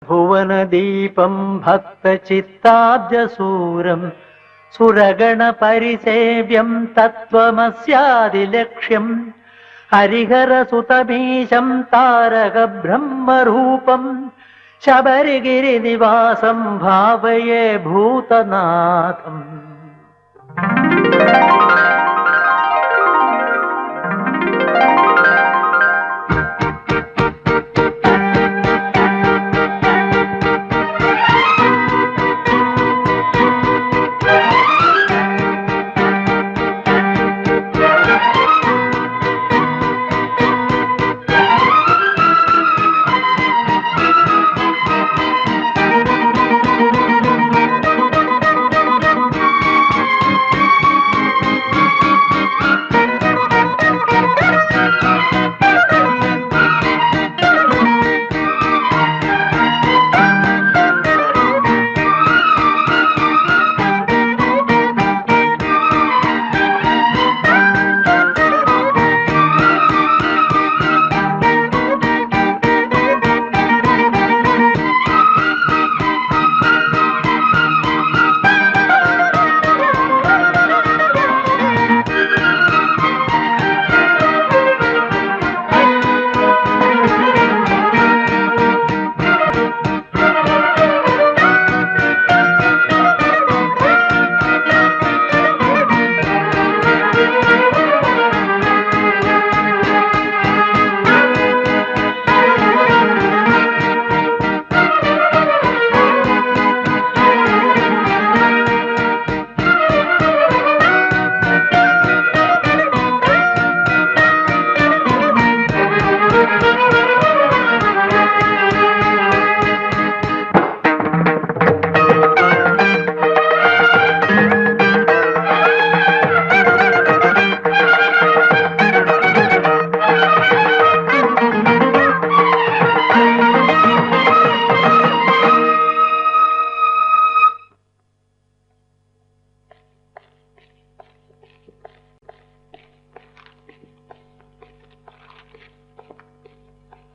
भुवनदीपं भक्तचित्ताब्जसूरं सुरगणपरिसेव्यं तत्त्वमस्यादिलक्ष्यं हरिहरसुतमीशं तारकब्रह्मरूपं शबरिगिरिनिवासं भावये भूतनाथम्।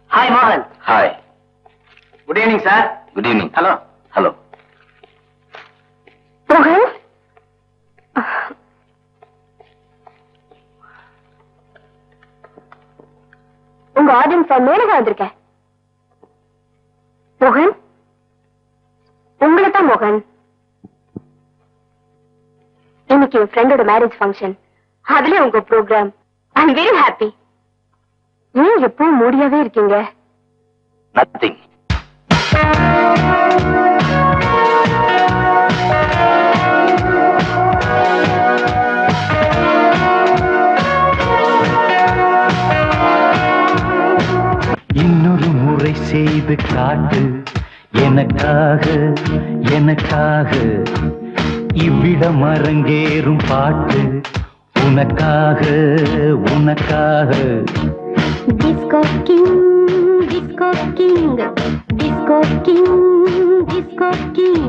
Hi, Mohan. Hi. Good evening, sir. Good evening. Hello. Hello. Mohan? உங்க audience மேலதான் வந்திருக்கேன். மோகன், உங்களை தான் மோகன். இன்னைக்கு என் ஃப்ரெண்டோட மேரேஜ் ஃபங்க்ஷன், அதுல உங்க programme. I am very happy. ஏன் எப்பவும் மூடியாவே இருக்கீங்க? Nothing. இன்னொரு முறை செய்து காட்டு எனக்காக எனக்காக இவ்விடம் அரங்கேறும் பாட்டு உனக்காக உனக்காக. Disco king, disco king, disco king, disco king.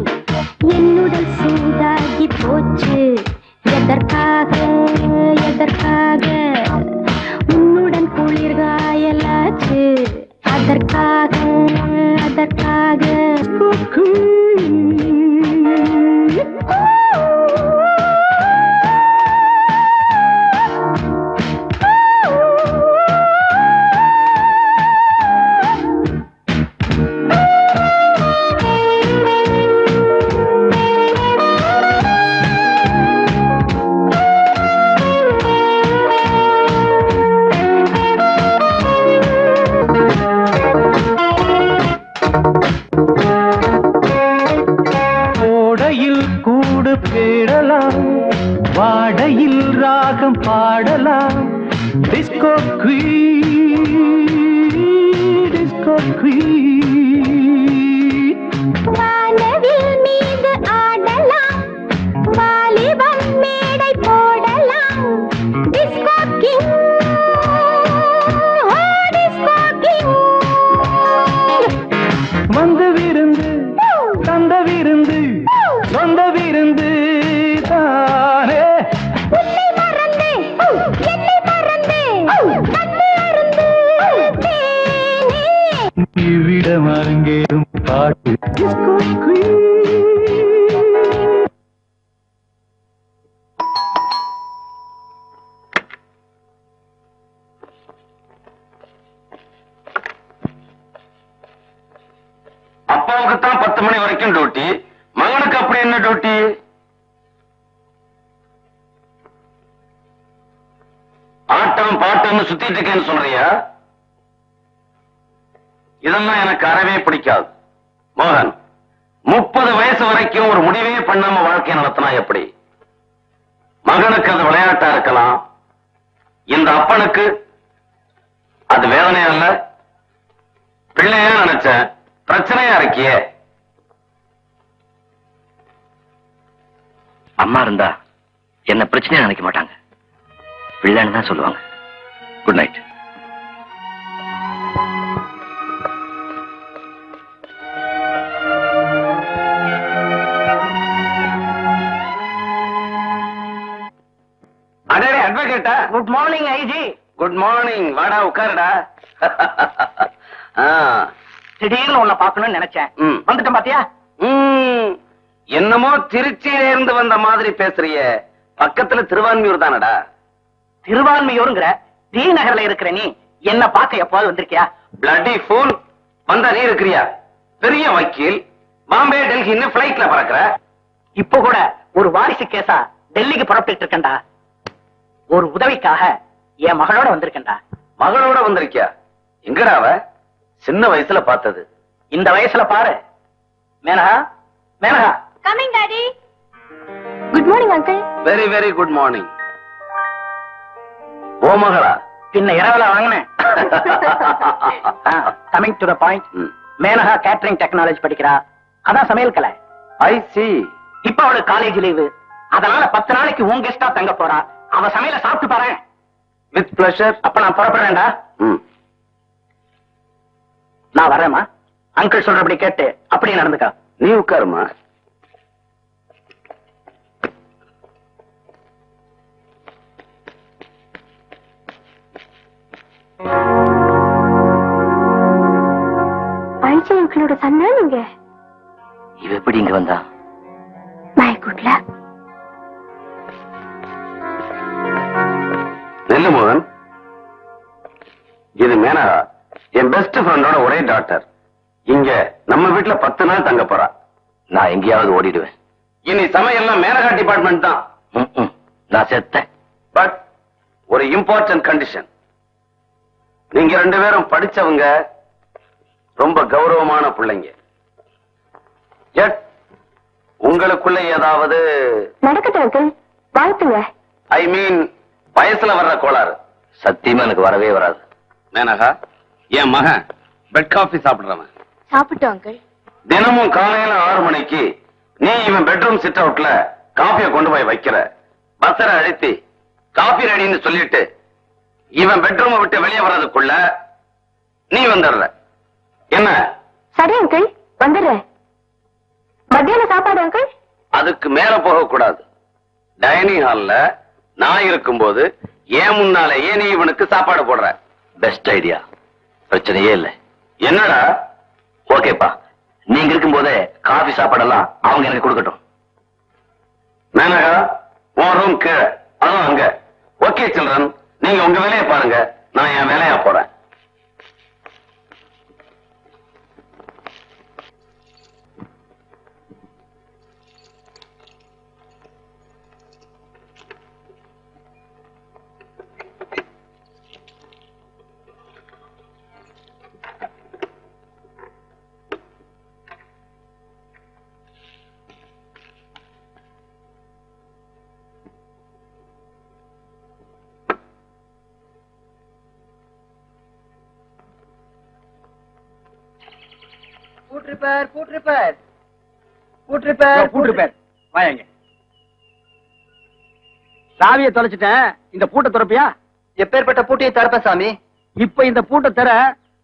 என்னுடன் சூடாகி போச்சு எதற்காக எதற்காக? உன்னுடன் குளிர்காயலாச்சு அதற்காக அதற்காக. தேடலாம் வாடையில் ராகம் பாடலாம். Disco queen, disco queen. வானவில் மீது ஆடலாம், வாலிபம் மேடை போடலாம். Disco king, disco king. வந்த விருந்து தந்த விருந்து சொந்த விருந்து தானே. உன்னை மறந்து என்னை மறந்து கண்டு அருந்து தேனே. இவ்விடம் அரங்கேறும் பாட்டு தான் 10 மணி வரைக்கும் டியூட்டி, மகனுக்கு அப்படி என்ன டியூட்டி? ஆட்டம் பாட்டம்னு சுத்திட்டு இருக்கேன்னு சொல்றியா? இதெல்லாம் எனக்கு அறவே பிடிக்காது. மோகன், 30 வயசு வரைக்கும் ஒரு முடிவே பண்ணாம வாழ்க்கை நடத்தினா எப்படி? மகனுக்கு அது விளையாட்டா இருக்கலாம், இந்த அப்பனுக்கு அது வேதனையா இல்ல? பிள்ளையா நினைச்சேன், பிரச்சனையா இருக்கியே. அம்மா இருந்தா என்ன பிரச்சனையா நினைக்க மாட்டாங்க, பிள்ளைன்னு தான் சொல்லுவாங்க. Good night. அடே அட்வொகேட்டா? Good morning IG. Good morning. வாடா உட்காருடா. திடீர்னு உன்னை பார்க்கணும்னு நினைச்சேன். ம். வந்துட்டேன் பாத்தியா? என்னமோ திருச்சியில இருந்து வந்த மாதிரி பேசுறிய. பக்கத்துல திருவான்மியூர் தானடா? திருவான்மையூருங்கிற டி நகர்ல இருக்கிற நீ என்ன பார்க்க எப்பாவது வந்திருக்கியா? Bloody fool. வந்தா நீ இருக்கிறியா? பெரிய வக்கீல், பாம்பே டெல்லின்னு பிளைட்ல பறக்குற. இப்போ கூட ஒரு வாரிசு கேஸா டெல்லிக்கு புறப்பட்டு இருக்கேன்டா. ஒரு உதவிக்காக என் மகளோட வந்திருக்கேன்டா. மகளோட வந்திருக்கியா? எங்கடா அவ? சின்ன வயசுல பார்த்தது. இந்த வயசுல பாரு. Menaka, Menaka. Coming daddy. Good morning uncle. Very very good morning. ஓ மகளா? பின்ன இரவுல வாங்கினேன். Coming to the point. Menaka catering technology படிக்கிறா. அதான் சமையல் கலை. ஐ சி. இப்ப அவளுக்கு காலேஜ் லீவு. அதனால 10 நாளைக்கு உன் கெஸ்டா தங்க போறா. அவ சமையல சாப்பிட்டு பாரு. With pleasure. அப்ப நான் புறப்படுறேன்டா. நான் வரேம்மா. அங்கிள் சொல்றபடி கேட்டு அப்படியே நடந்துக்கா. நீ உட்காருமா. ஐஜி அங்கிளோட சன்னா நீங்க? இவ எப்படி இங்க வந்தா? My good luck. நெல்லு மோகன், இது மேனகா, என் பெஸ்ட் ஃப்ரெண்டோட ஒரே டாக்டர். இங்க நம்ம வீட்டுல 10 நாள் தங்க போறா. நான் எங்கேயாவது ஓடிடுவேன். இனி சமையல்லாம் மேனகா டிபார்ட்மெண்ட் தான். நான் செத்தேன். பட் ஒரு இம்பார்ட்டன்ட் கண்டிஷன். நீங்க 2 பேரும் படிச்சவங்க, ரொம்ப கௌரவமான பிள்ளைங்க. உங்களுக்குள்ள ஏதாவது நடக்கட்டும் அங்கிள், வாழ்த்துங்க. ஐ மீன் வயசுல வர்ற கோளாறு. சத்தியமா எனக்கு வரவே வராது. மேனகா, என் மகன் பெட் காஃபி சாப்பிடுறவன். சாப்பிட்டோம் அங்கிள். தினமும் காலையில 6 மணிக்கு நீ இவன் பெட்ரூம் சிட் அவுட்ல காஃபியை கொண்டு போய் வைக்கிற. பஸ்ஸரை அழுத்தி காஃபி ரெடின்னு சொல்லிட்டு இவன் பெட்ரூமை விட்டு வெளியே வர்றதுக்குள்ள நீ வந்துடுற. என்ன? சரி அங்கிள், வந்துடுறேன். மத்தியான சாப்பாடு அங்கிள்? அதுக்கு மேல போக கூடாது. டைனிங் ஹால்ல நான் இருக்கும்போது ஏன் முன்னாலேயே நீ இவனுக்கு சாப்பாடு போடுற. Best idea. பிரச்சனையே இல்லை. என்னடா? ஓகேப்பா, நீங்க இருக்கும் போதே காஃபி சாப்பாடெல்லாம் அவங்க எனக்கு கொடுக்கட்டும். மேனகா, உன் ரூம் கீழே, அதுவும் அங்க. ஓகே சில்ட்ரன், நீங்க உங்க வேலையை பாருங்க, நான் என் வேலையா போறேன். வாங்க. சாவியை தொலைச்சிட்டேன். இந்த பூட்டை திறப்பியா? எப்பேற்பட்ட பூட்டியை திறப்ப சாமி? இப்ப இந்த பூட்டை தர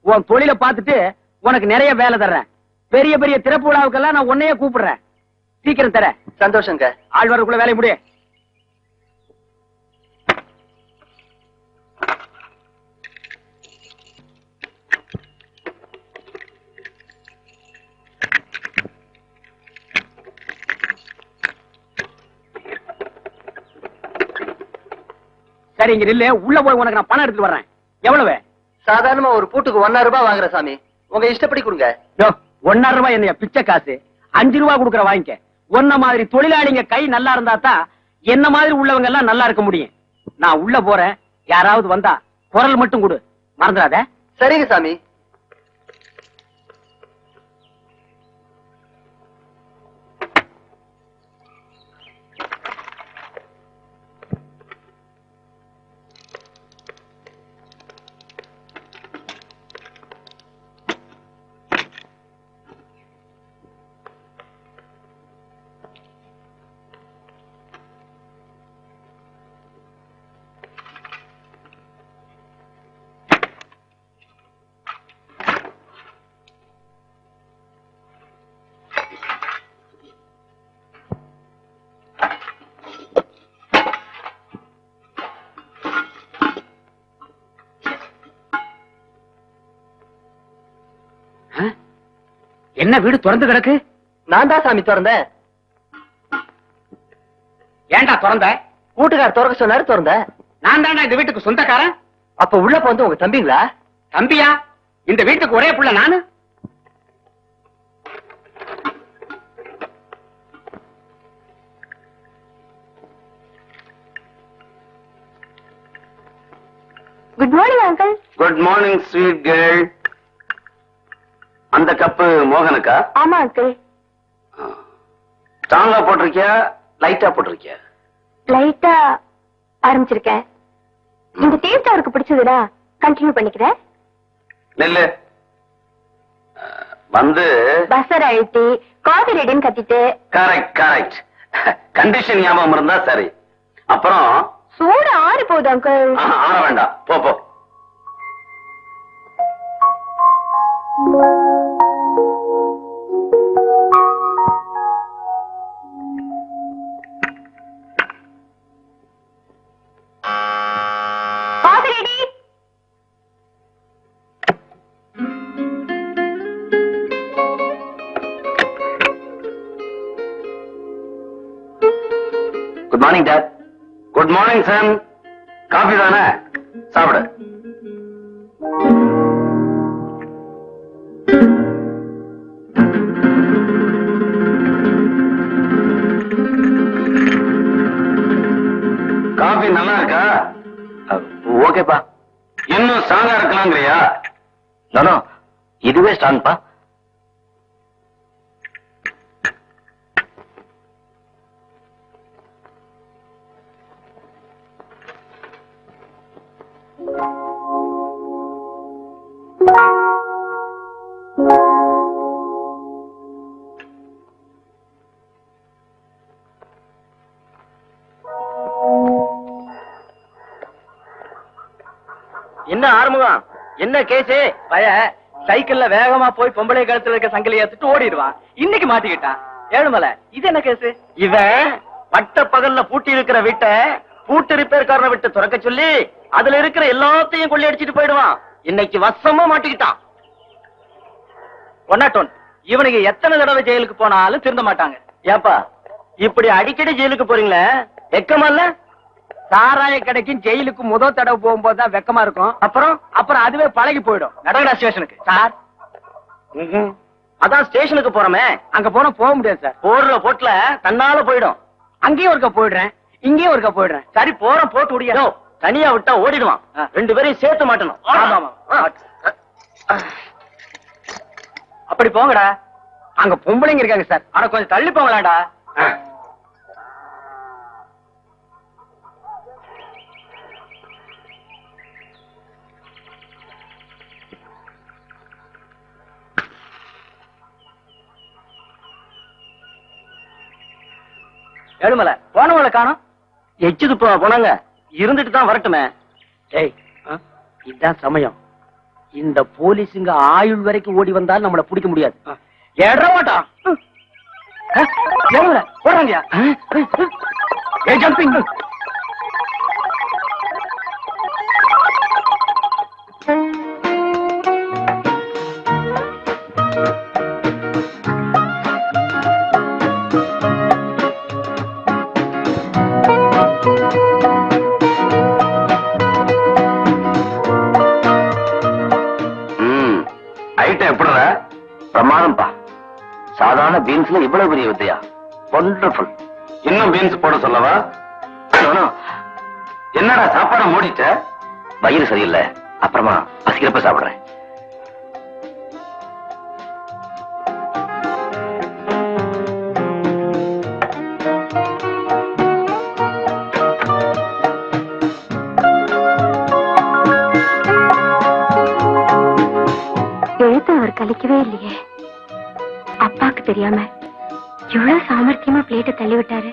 உன் தொழிலை பார்த்துட்டு உனக்கு நிறைய வேலை தர்றேன். பெரிய பெரிய திறப்பு விழாவுக்கெல்லாம் நான் உன்னையே கூப்பிடுறேன். சீக்கிரம் தர. சந்தோஷங்க. ஆள் வரக்குள்ள வேலையை முடிய. சரி, இங்க இல்ல, உள்ள போய் உனக்கு நான் பணம் எடுத்துட்டு வர்றேன். எவ்வளவு? சாதாரணமா ஒரு பூட்டுக்கு 1,000 ரூபாய் வாங்குற சாமி. உங்க இஷ்டப்படி கொடுங்க. 1.5 ரூபாய் என்னைய பிச்சை காசு, 5 ரூபாய் கொடுக்குற வாங்கிக்க. ஒன்ன மாதிரி தொழிலாளிங்க கை நல்லா இருந்தா தான் என்ன மாதிரி உள்ளவங்க எல்லாம் நல்லா இருக்க முடியும். நான் உள்ள போறேன், யாராவது வந்தா குரல் மட்டும் கொடு, மறந்துடாத. சரிங்க சாமி. என்ன வீடு திறந்து கிடக்கு? நான் தான் சாமி திறந்தேன். ஏன்டா திறந்த? கூட்டுக்கார் திறக்க சொன்னாரு, திறந்தேன். நான் தான்டா இந்த வீட்டுக்கு சொந்தக்காரன். அப்ப உள்ள போந்து உங்க தம்பிங்களா? தம்பியா? இந்த வீட்டுக்கு ஒரே புள்ள நானு. Good morning uncle. Good morning sweet girl. அந்த கப்பு மோகனுக்கா? ஆமா அங்கிள். ஸ்ட்ராங்கா போட்டிருக்கியா, லைட்டா போட்டிருக்கியா? லைட்டா ஆரம்பிச்சிருக்கேன். இந்த டேஸ்ட் அவருக்கு பிடிச்சதுடா, கண்டினியூ பண்ணிக்கிறேன். நெல்லு வந்து பஸ்ஸர் அழுத்தி காஃபி ரெடின்னு கத்திட்டு. Correct correct. கண்டிஷன் ஞாபகம் இருந்தா சரி. அப்புறம் சூடு ஆறி போகுது அங்கிள். ஆற வேண்டாம், போ போ. Coffee ready. Good morning dad. Good morning son. Coffee தானே, சாப்பிடு. காபி நல்லா இருக்கா? ஓகேப்பா. இன்னும் ஸ்ட்ராங்கா இருக்கலாங்கிறியா? நானோ இதுவே ஸ்ட்ராங்ப்பா. என்ன ஆறுமுகம், என்ன கேசு? பய சைக்கிள்ல வேகமா போய் பொம்பளை கழுத்துல இருக்க சங்கிலி ஏத்துட்டு ஓடிடுவான். இன்னைக்கு மாட்டிக்கிட்டான். ஏழுமலை, இது என்ன கேசு? இவன் பட்ட பகல்ல பூட்டி இருக்கிற வீட்டை பூட்டு ரிப்பேர்காரனை விட்டு துறக்க சொல்லி அதுல இருக்கிற எல்லாத்தையும் கொள்ளையடிச்சிட்டு போயிடுவான். இன்னைக்கு வசமா மாட்டிக்கிட்டான். ஒன்னாட்டோன், இவனுக்கு எத்தனை தடவை ஜெயிலுக்கு போனாலும் திருந்த மாட்டாங்க. ஏப்பா இப்படி அடிக்கடி ஜெயிலுக்கு போறீங்களே, வெக்கமா இல்ல? சாராய கடைக்கும் ஜெயிலுக்கு முதல் தடவை போகும்போது தான் வெக்கமா இருக்கும். அப்புறம் அதுவே பழகி போயிடும். நடகடா ஸ்டேஷனுக்கு சார். அதான் ஸ்டேஷனுக்கு போறோமே, அங்க போக முடியாது சார். போடுற போட்டுல தன்னால போயிடும். அங்கேயும் ஒருக்க போயிடுறேன், இங்கேயும் ஒருக்க போயிடுறேன். சரி போறோம், போட்டு முடியாது. தனியா விட்டா ஓடிடுவான். 2 பேரையும் சேர்த்து மாட்டணும். அப்படி போங்கடா. அங்க பொம்பளைங்க இருக்காங்க சார். ஆனா கொஞ்சம் தள்ளி போங்களாடா. ஏழுமலை, போனவங்களை காணோம். எச்சுது போனாங்க. இருந்துட்டு தான் வரட்டுமே. ஏய், இதுதான் சமயம். இந்த போலீஸுங்க ஆயுள் வரைக்கும் ஓடி வந்தாலும் நம்மளை பிடிக்க முடியாது. ஏற மாட்டான். போறாங்க. ஜம்பிங். ஐட்டம் எப்படிற? பிரமாதம்பா. பீன்ஸ்ல இவ்வளவு பெரிய வித்தையா? ஒண்டர்ஃபுல். இன்னும் பீன்ஸ் போட சொல்லவா? என்னடா சாப்பாட மூடிட்ட? வயிறு சரியில்லை, அப்புறமா பசிக்கிறப்ப சாப்பிடுறேன். எழுத்து அவர் கழிக்கவே இல்லையே. அப்பாக்கு தெரியாம இவ்வளவு சாமர்த்தியமா பிளேட்டை தள்ளி விட்டாரு.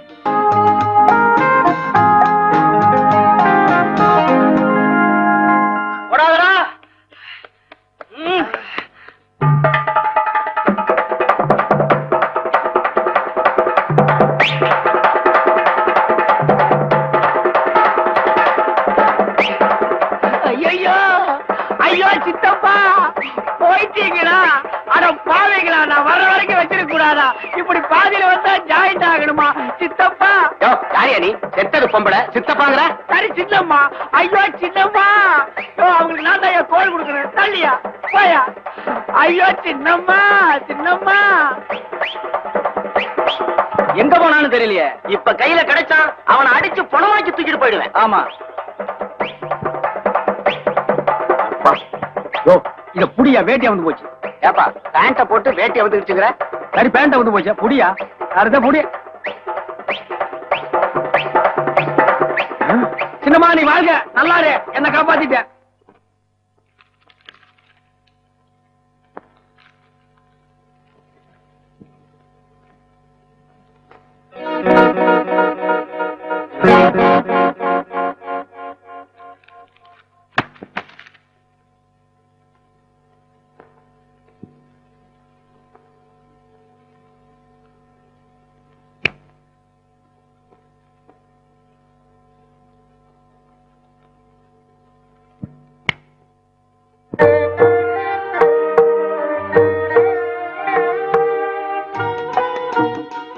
ஐயோ ஐயோ சித்தப்பா போயிட்டீங்களா? அட பாவீங்களா, நான் வர வரைக்கும் வச்சிருக்க கூடாதா? இப்படி பாதியில வந்தா ஜாயிண்ட் ஆகணுமா? சித்தப்பா யாரியா நீ? செத்தது பொம்பளை சித்தப்பாங்கிற? சரி சின்னம்மா. ஐயோ சின்னம்மா, அவங்களுக்கு நான் தான் கோல் கொடுக்குறேன். தள்ளியா போயா. ஐயோ சின்னம்மா சின்னம்மா எங்க போனான்னு தெரியலையே. இப்ப கையில கிடைச்சான், அவனை அடிச்சு பணமாக்கி தூக்கிட்டு போயிடுவேன். ஆமா. இத புடியா, வேட்டி வந்து போச்சு. ஏப்பா பேண்ட போட்டு வேட்டி வந்துருச்சுங்கிற? சரி பேண்ட வந்து போச்சு, புடியா. அடுத்த புடி. சின்னம்மா நீ வாழ்க, நல்லாரு, என்ன காப்பாத்திட்ட.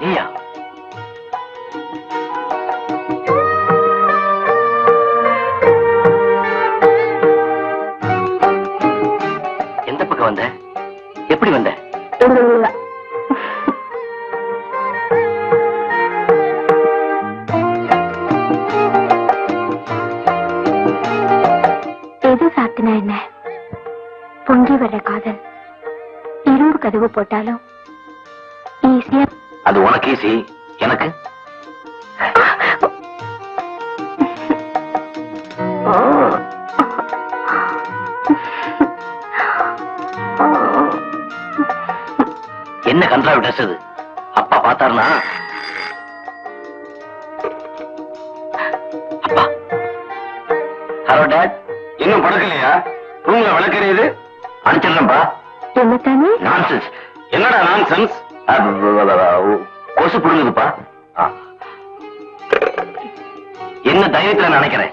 நீயா? எந்த பக்கம் வந்த? எப்படி வந்த? எது சாத்தினா என்ன, பொங்கி வர்ற காதல் இரும்பு கதவு போட்டாலும் ஈஸியா. அது உனக்கு ஈஸி, எனக்கு என்ன கன்றாவி ட்ரெஸ் அது? அப்பா பார்த்தாருனா? அப்பா. Hello dot. இன்னும் படுக்கலையா? ரூம்ல விளக்கறியது? அனுப்பிச்சிடுறேன்பா. என்ன தானே? நான்சென்ஸ். என்னடா நான்சென்ஸ்? கொசு புடுங்குதுப்பா. என்ன தைரியத்துல நினைக்கிறேன்?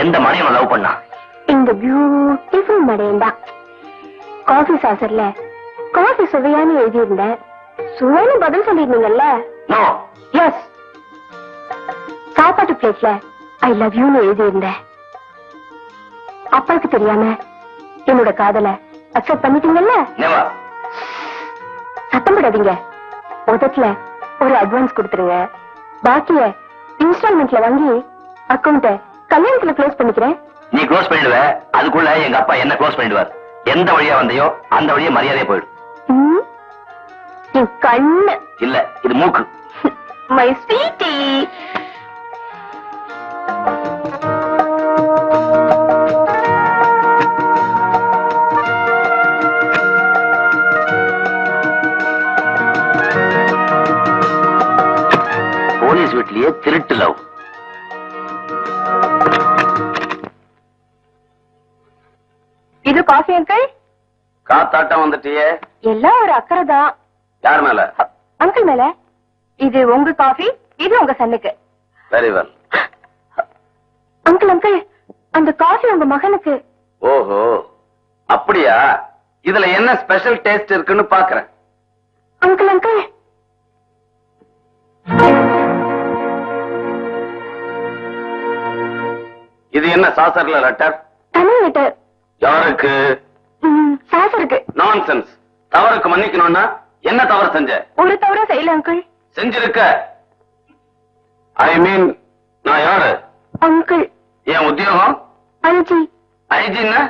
எந்த மனையை லவ் பண்ணா? இந்த பியூட்டிஃபுல் மடையண்டா. காஃபி சாசர்ல காஃபி சுவையானு எழுதியிருந்தேன். சுவைன்னு பதில் சொல்லிருந்தீங்கல்ல? நோ. எஸ். சாப்பாட்டு பிளேட்ல ஐ லவ் யூன்னு எழுதியிருந்தேன். அப்பாவுக்கு தெரியாம என்னோட காதலை அக்செப்ட் பண்ணிட்டீங்கல்ல? நெவர். சத்தம் போடாதீங்க. முதல்ல ஒரு அட்வான்ஸ் கொடுத்துருங்க. பாக்கிய இன்ஸ்டால்மெண்ட்ல வாங்கி அக்கௌண்ட கல்யாணத்துல க்ளோஸ் பண்ணிக்கிறேன். நீ க்ளோஸ் பண்ணிடுவ, அதுக்குள்ள எங்க அப்பா என்ன க்ளோஸ் பண்ணிடுவார். எந்த வழியா வந்தையோ அந்த வழியா மரியாதையா போயிடும். என் கண்ணு இல்ல, இது மூக்கு. My sweetie. போலீஸ் வீட்லயே திருட்டு லவ். இது காஃபி அங்கிள். காத்தாட்டம் வந்துட்டியே. எல்லாம் ஒரு அக்கறை தான். யார் மேல? அங்கிள் மேல. இது உங்க காஃபி, இது உங்க சன்னுக்கு. Very well. அங்கிள் அங்கிள், அந்த காஃபி உங்க மகனுக்கு. ஓஹோ, அப்படியா? இதுல என்ன ஸ்பெஷல் டேஸ்ட் இருக்குன்னு பாக்குறேன். அங்கிள் அங்கிள், இது என்ன சாசர்ல லெட்டர்? தமிழ் லெட்டர். யாருக்கு? காசு இருக்கு. நான்சென்ஸ். தவறுக்கு மன்னிக்கணும்னா என்ன தவறு செஞ்ச? ஒரு தவற செய்யல அங்கிள். செஞ்சிருக்க. ஐ மீன், நான் யாரு? அங்கிள். என் உத்தியோகம்? ஐஜி. ஐஜின்னா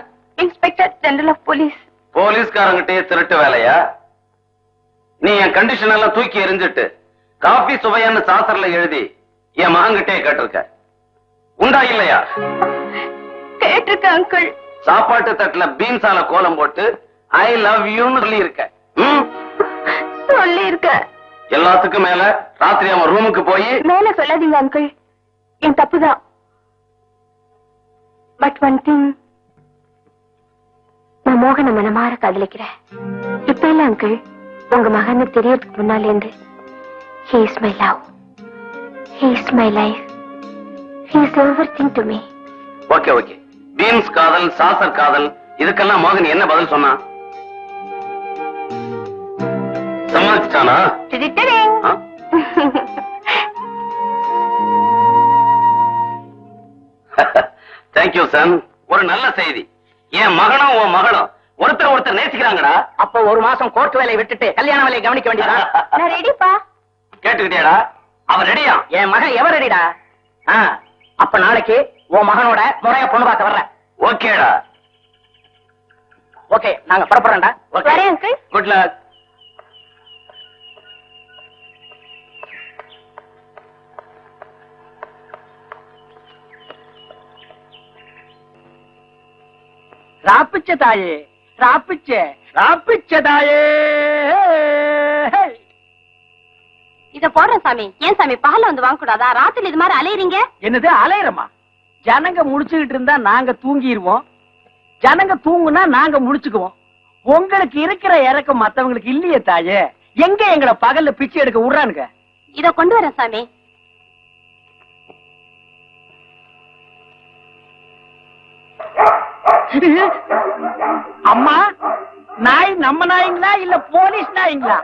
இன்ஸ்பெக்டர் ஜெனரல் ஆஃப் போலீஸ். போலீஸ்காரங்கிட்டே திருட்டு வேலையா? நீ என் கண்டிஷன் எல்லாம் தூக்கி எறிஞ்சிட்டு காபி சுவையான்னு சாசர்ல எழுதி என் மகன்கிட்டே கேட்டிருக்க. உண்டா இல்லையா? கேட்டிருக்க அங்கிள். சாப்பாட்டு தட்டுல பீன்ஸால கோலம் போட்டு ஐ லவ் யூன்னு சொல்லி இருக்க. சொல்லி இருக்க. எல்லாத்துக்கும் மேல ராத்திரி அவன் ரூமுக்கு போய் மேல சொல்லாதீங்க அங்கிள், என் தப்புதான். பட் ஒன் திங், நான் மோகனை மனமாற காதலிக்கிறேன். இப்ப இல்ல அங்கிள், உங்க மகன்னு தெரியறதுக்கு முன்னால இருந்து he is my love, he is my life, he is everything to me. Okay okay. Beans காதல், சாசர் காதல், இதுக்கெல்லாம் மோகன் என்ன பதில் சொன்னா? சமாளிச்சானா? Thank you Sun. ஒரு நல்ல செய்தி. என் மகனும் உன் மகளும் ஒருத்தர் நேசிக்கிறாங்கடா. அப்ப ஒரு மாசம் கோர்ட் வேலையை விட்டுட்டு கல்யாண வேலையை கவனிக்க வேண்டியதா? நான் ரெடிப்பா. கேட்டுக்கிட்டியாடா? அவன் ரெடியா? என் மகன் எவர் ரெடிடா? அப்ப நாளைக்கு உன் மகனோட முறைய பொண்ணு பார்க்க வர்றேன். ஓகேடா. ஓகே, நாங்க புறப்படுறோம்டா. வரேன் அங்கிள். Good luck. ராப்பிச்ச தாயே, ராப்பிச்ச தாயே. இத போடுறேன் சாமி. ஏன் சாமி பகல்ல வந்து வாங்க கூடாதா? ராத்திரி இது மாதிரி அலையறீங்க. என்னது அலையறமா? ஜனங்க முடிச்சுக்கிட்டு இருந்தா நாங்க தூங்கிடுவோம், ஜனங்க தூங்குனா நாங்க முடிச்சுக்குவோம். உங்களுக்கு இருக்கிற இறக்கம் மத்தவங்களுக்கு இல்லையே தாயே. எங்க எங்களை பகல்ல பிச்சை எடுக்க விடுறானுங்க? இத கொண்டு வரேன் சாமி. அம்மா, நாய் நம்ம நாய்ங்களா இல்ல போலீஸ் நாய்ங்களா?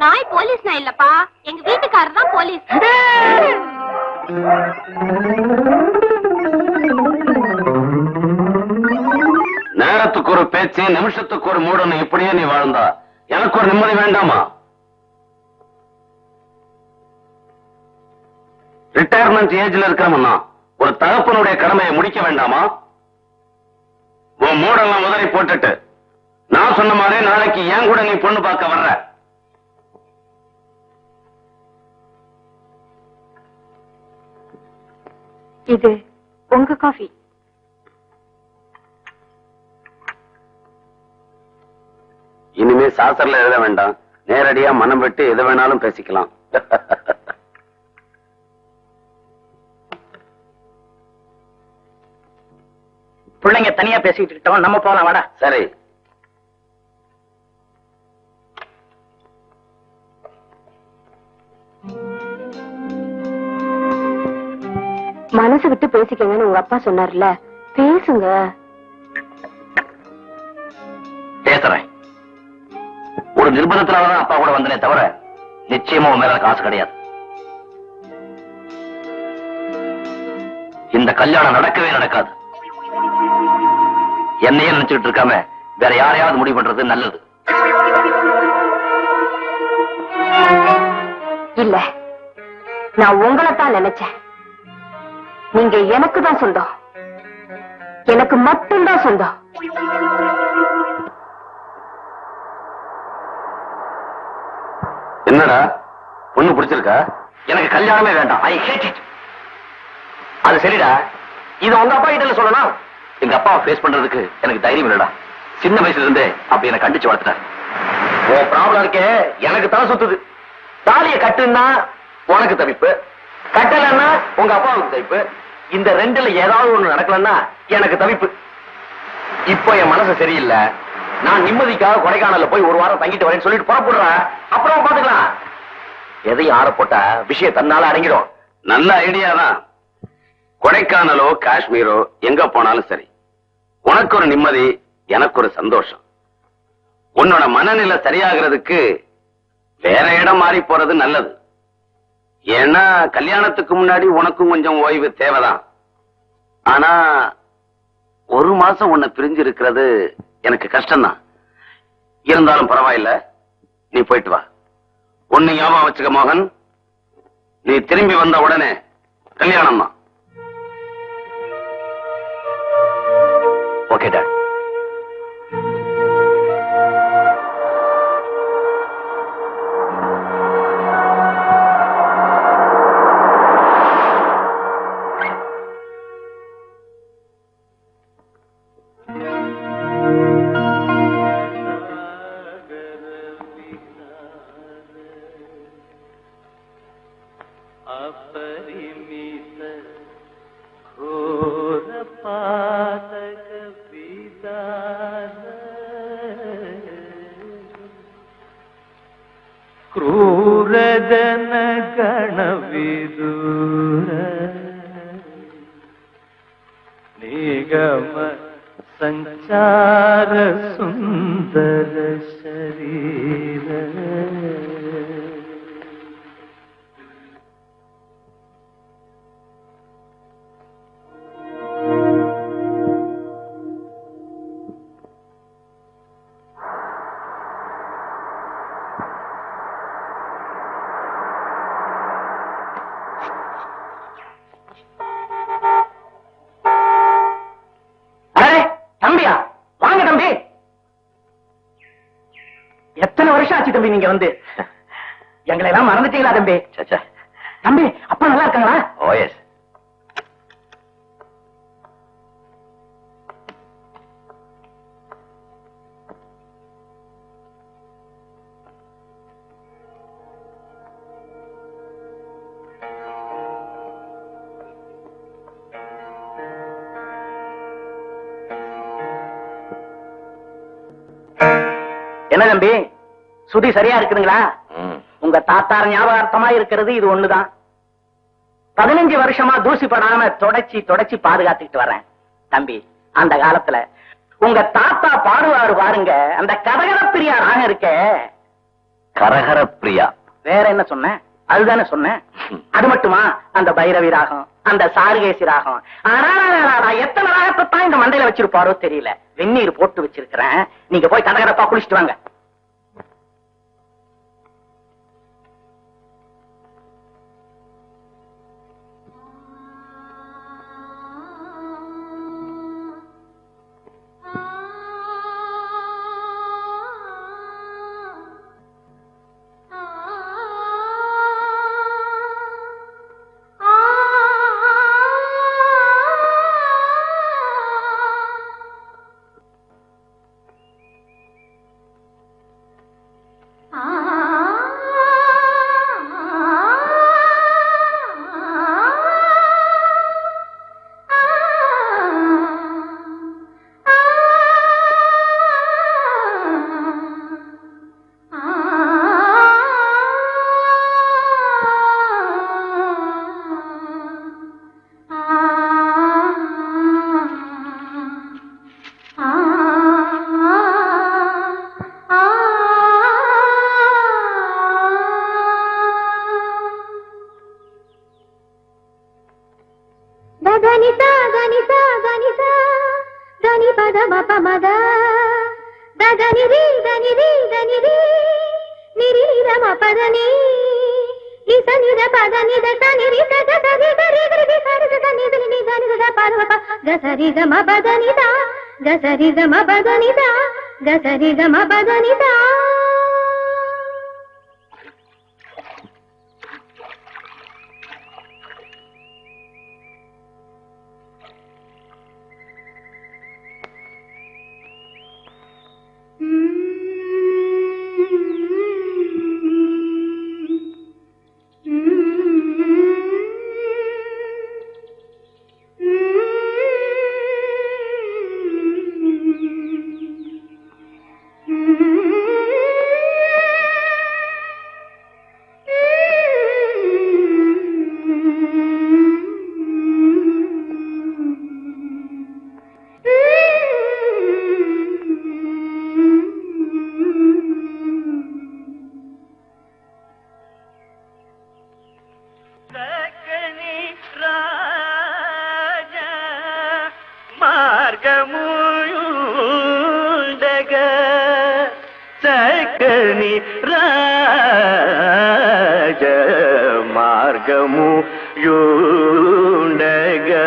நாய் போலீஸ் நாய் இல்லப்பா, எங்க வீட்டுக்காரர் தான் போலீஸ். நேரத்துக்கு ஒரு பேச்சு, நிமிஷத்துக்கு ஒரு மூடணும். இப்படியே நீ வாழ்ந்தா எனக்கு ஒரு நிம்மதி வேண்டாமா? ரிட்டையர்மெண்ட் ஏஜ்ல இருக்கிறவனா ஒரு தகப்பனுடைய கடமையை முடிக்க வேண்டாமா? உன் மூடெல்லாம் உதறி போட்டுட்டு நான் சொன்ன மாதிரி நாளைக்கு ஏன் கூட நீ பொண்ணு பார்க்க வர்ற. இது உங்க காஃபி. இனிமே சாசர்ல எழுத வேண்டாம், நேரடியா மனம் விட்டு எது வேணாலும் பேசிக்கலாம். பிள்ளைங்க தனியா பேசிட்டு இருக்கோம், நம்ம போலாம் வாடா. சரி. மனசு விட்டு பேசிக்கங்கன்னு உங்க அப்பா சொன்னார்ல, பேசுங்க. பேசுறேன். ஒரு நிர்பந்தத்தினாலதான் அப்பா கூட வந்தனே தவிர நிச்சயமா உன் மேல காசு கிடையாது. இந்த கல்யாணம் நடக்கவே நடக்காது. என்னையே நினைச்சுட்டு இருக்காம வேற யாரையாவது முடிவு பண்றது நல்லது. இல்ல, நான் உங்களைத்தான் நினைச்சேன். நீங்க எனக்கு தான் சொந்தம், எனக்கு மட்டும்தான் சொந்தம். என்னடா பொண்ணு பிடிச்சிருக்கா? எனக்கு கல்யாணமே வேண்டாம். ஐ ஹேட் இட். அது சரிடா, இது உங்க அப்பா கிட்ட சொல்லணும். எங்க அப்பாவை ஃபேஸ் பண்றதுக்கு எனக்கு தைரியம் இல்லடா. சின்ன வயசுல இருந்தே அப்படி என்ன கண்டிச்சு வளர்த்துட்டாரு. உன் ப்ராப்ளம் இருக்கே எனக்கு தலை சுத்துது. தாலியை கட்டுன்னா உனக்கு தவிப்பு, கட்டலன்னா உங்க அப்பாவுக்கு தவிப்பு. இந்த ரெண்டுல ஏதாவது ஒண்ணு நடக்கலன்னா எனக்கு தவிப்பு. இப்போ என் மனசு சரியில்லை. நான் நிம்மதிக்காக கொடைக்கானல்ல போய் ஒரு வாரம் தங்கிட்டு வரேன்னு சொல்லிட்டு புறப்படுறேன். அப்புறம் பாத்துக்கலாம். எதையும் ஆற போட்டா விஷயம் தன்னால அடங்கிடும். நல்ல ஐடியா தான். கொடைக்கானலோ காஷ்மீரோ எங்க போனாலும் சரி, உனக்கு ஒரு நிம்மதி, எனக்கு ஒரு சந்தோஷம். உன்னோட மனநிலை சரியாகிறதுக்கு வேற இடம் மாறி போறது நல்லது. ஏன்னா கல்யாணத்துக்கு முன்னாடி உனக்கும் கொஞ்சம் ஓய்வு தேவைதான். ஆனா ஒரு மாசம் உன்னை பிரிஞ்சு இருக்கிறது எனக்கு கஷ்டம்தான். இருந்தாலும் பரவாயில்ல, நீ போயிட்டு வா. ஒன்னு ஞாபகம் வச்சுக்க மோகன், நீ திரும்பி வந்த உடனே கல்யாணம் தான். Okay dot. ಕ್ರೂರಜನ ಗಣವಿದೂರ ನಿಗಮ ಸಂಚಾರ ಸುಂದರ ಶರೀರ தம்பியா, வாங்க தம்பி. எத்தனை வருஷம் ஆச்சு தம்பி நீங்க வந்து? எங்களை எல்லாம் மறந்துட்டீங்களா தம்பி? சச்சா. தம்பி, அப்பா நல்லா இருக்காங்களா? ஓ எஸ். என்ன தம்பி, சுதி சரியா இருக்குதுங்களா? உங்க தாத்தார் ஞாபகார்த்தமா இருக்கிறது இது ஒண்ணுதான். 15 வருஷமா தூசி படாம தொடச்சி தொடச்சி பாதுகாத்துக்கிட்டு வரேன். தம்பி, அந்த காலத்துல உங்க தாத்தா பாடுவாரு பாருங்க, அந்த கரகர பிரியா ராகம் இருக்க. கரகர பிரியா? வேற என்ன சொன்னேன்? அதுதானே சொன்னேன். அது மட்டுமா, அந்த பைரவி ராகம், அந்த சாருகேசி ராகம், எத்தனை ராகத்தை தான் இந்த மண்டையில வச்சிருப்பாரோ தெரியல. வெந்நீர் போட்டு வச்சிருக்கிறேன், நீங்க போய் கரகரப்பா குளிச்சுட்டு வாங்க. Mm-hmm. గిరి రాజ మార్గము యుండగా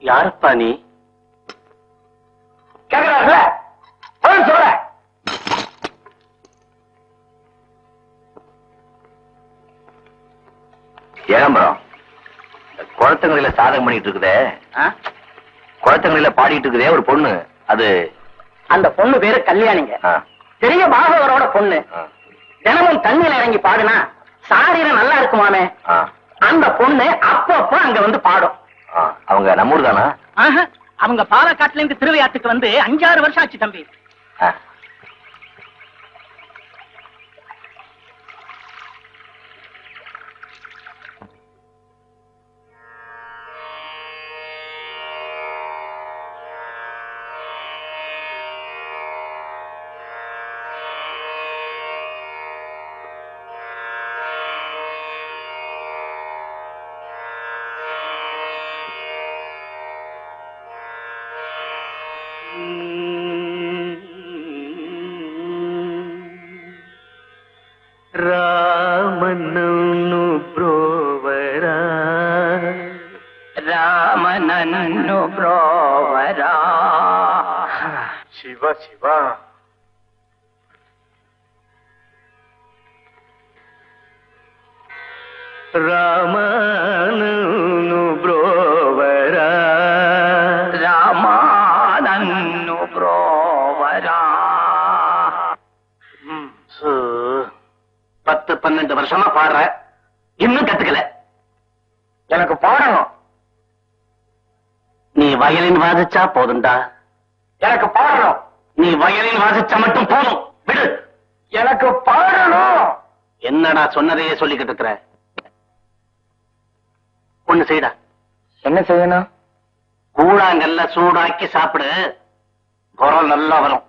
யாருப்பா நீ? கேக்குறாருல சொல்ல. ஏகம்பரம், குளத்தங்களில சாதகம் பண்ணிட்டு இருக்குதே, குளத்தங்களில பாடிட்டு இருக்குதே ஒரு பொண்ணு, அது அந்த பொண்ணு பேரு கல்யாணிங்க. ஆ, பெரிய பாகவரோட பொண்ணு. ஆ, தினமும் தண்ணியில இறங்கி பாடுனா சாரீரம் நல்லா இருக்குமாமே. ஆ, அந்த பொண்ணு அப்பப்போ அங்க வந்து பாடும். ஆ. அவங்க நம்மூர் தானா? அவங்க பாலக்காட்டுல இருந்து திருவையாத்துக்கு வந்து 5-6 வருஷம் ஆச்சு தம்பி. ஆ. రామనన్ను బ్రోవరా రామనన్ను బ్రోవరా. శివ శివ రామనన్ను బ్రోవరా రామనన్ను బ్రోవరా. 10-12 வருஷமா பாடுற, இன்னும் கத்துக்கல. எனக்கு பாடணும். நீ வயலின் வாசிச்சா போதும்டா. எனக்கு பாடணும். நீ வயலின் வாசிச்சா மட்டும் போதும், விடு. எனக்கு பாடணும். என்னடா சொன்னதையே சொல்லிக்கிட்டு இருக்கிற? ஒண்ணு செய்டா. என்ன செய்யணும்? கூழாங்கல்ல சூடாக்கி சாப்பிடு, குரல் நல்லா வரும்.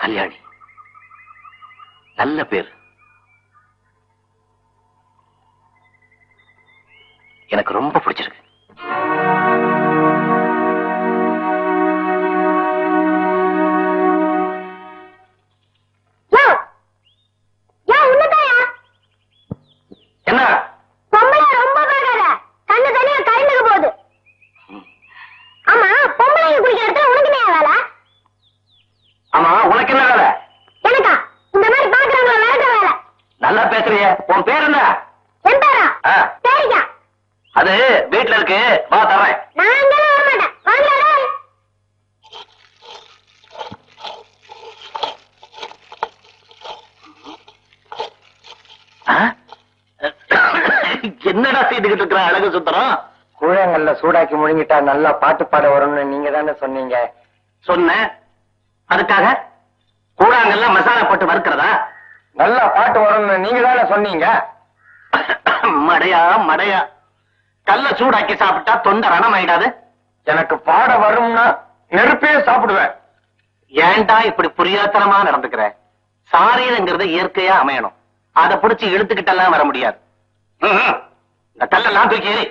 கல்யாணி, நல்ல பேர். எனக்கு ரொம்ப பிடிச்சிருக்கு. என்ன பொம்பளை ரொம்ப பாக்காத, கண்ணு தனியா கரைந்துக்க போகுது. ஆமா, பொம்பளை குடிக்கிற இடத்துல உனக்கு என்ன வேலை? ஆமா, உனக்கு என்ன வேலை? எனக்கா? இந்த மாதிரி பாக்குறவங்கள விளக்க வேலை. நல்லா பேசுறிய. உன் பேர் என்ன? என் பேரா? ஆ. சரிக்கா. அது வீட்டுல இருக்கு, வா தர்றேன். நான் அங்கெல்லாம் வர மாட்டேன். வாங்கடா. என்னடா செய்துகிட்டு இருக்கிற அழகு சுத்தரம்? கூழாங்கல்ல சூடாக்கி முழுங்கிட்டா நல்லா பாட்டு பாட வரும்னு நீங்க தானே சொன்னீங்க. சொன்னேன். அதுக்காக கூழாங்கல்ல மசாலா போட்டு வறுக்கிறதா? நல்லா பாட்டு வரும்னு நீங்க தானே சொன்னீங்க. மடையா மடையா, கல்ல சூடாக்கி சாப்பிட்டா தொண்டை ரணம் ஆயிடாது? எனக்கு பாட வரும்னா நெருப்பே சாப்பிடுவேன். ஏன்டா இப்படி புரியாத்தனமா நடந்துக்கிற? சாரீரங்கிறது இயற்கையா அமையணும், அதை புடிச்சு இழுத்துக்கிட்டெல்லாம் வர முடியாது. இந்த கல்லெல்லாம் தூக்கி எறி.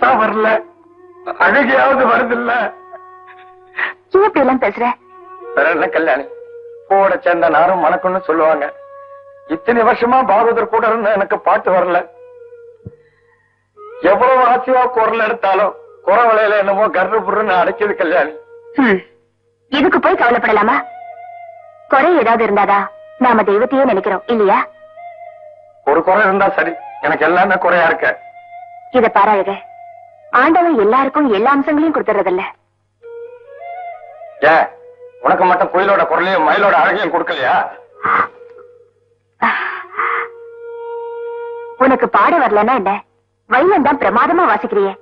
பாடத்தான் வரல, அழுகையாவது வருதில்ல. இப்படி எல்லாம் பேசுற? வேற என்ன கல்யாணி, கூட சேர்ந்த நாரும் மணக்குன்னு சொல்லுவாங்க. இத்தனை வருஷமா பாகவதர் கூட இருந்த எனக்கு பாட்டு வரல. எவ்வளவு ஆசையா குரல் எடுத்தாலும் குறவளையில என்னமோ கர்ப்புன்னு அடைக்குது கல்யாணி. இதுக்கு போய் கவலைப்படலாமா? குறை ஏதாவது இருந்தாதா நாம தெய்வத்தையே நினைக்கிறோம் இல்லையா? ஒரு குறை இருந்தா சரி, எனக்கு எல்லாமே குறையா இருக்க. இத பாராளுக, ஆண்டவன் எல்லாருக்கும் எல்லா அம்சங்களையும் கொடுத்துறதில்ல. ஏன் உனக்கு மட்டும் கோயிலோட குரலையும் மயிலோட அழகையும் கொடுக்கலையா? உனக்கு பாட வரலன்னா என்ன, வையம் தான் பிரமாதமா வாசிக்கிறியே,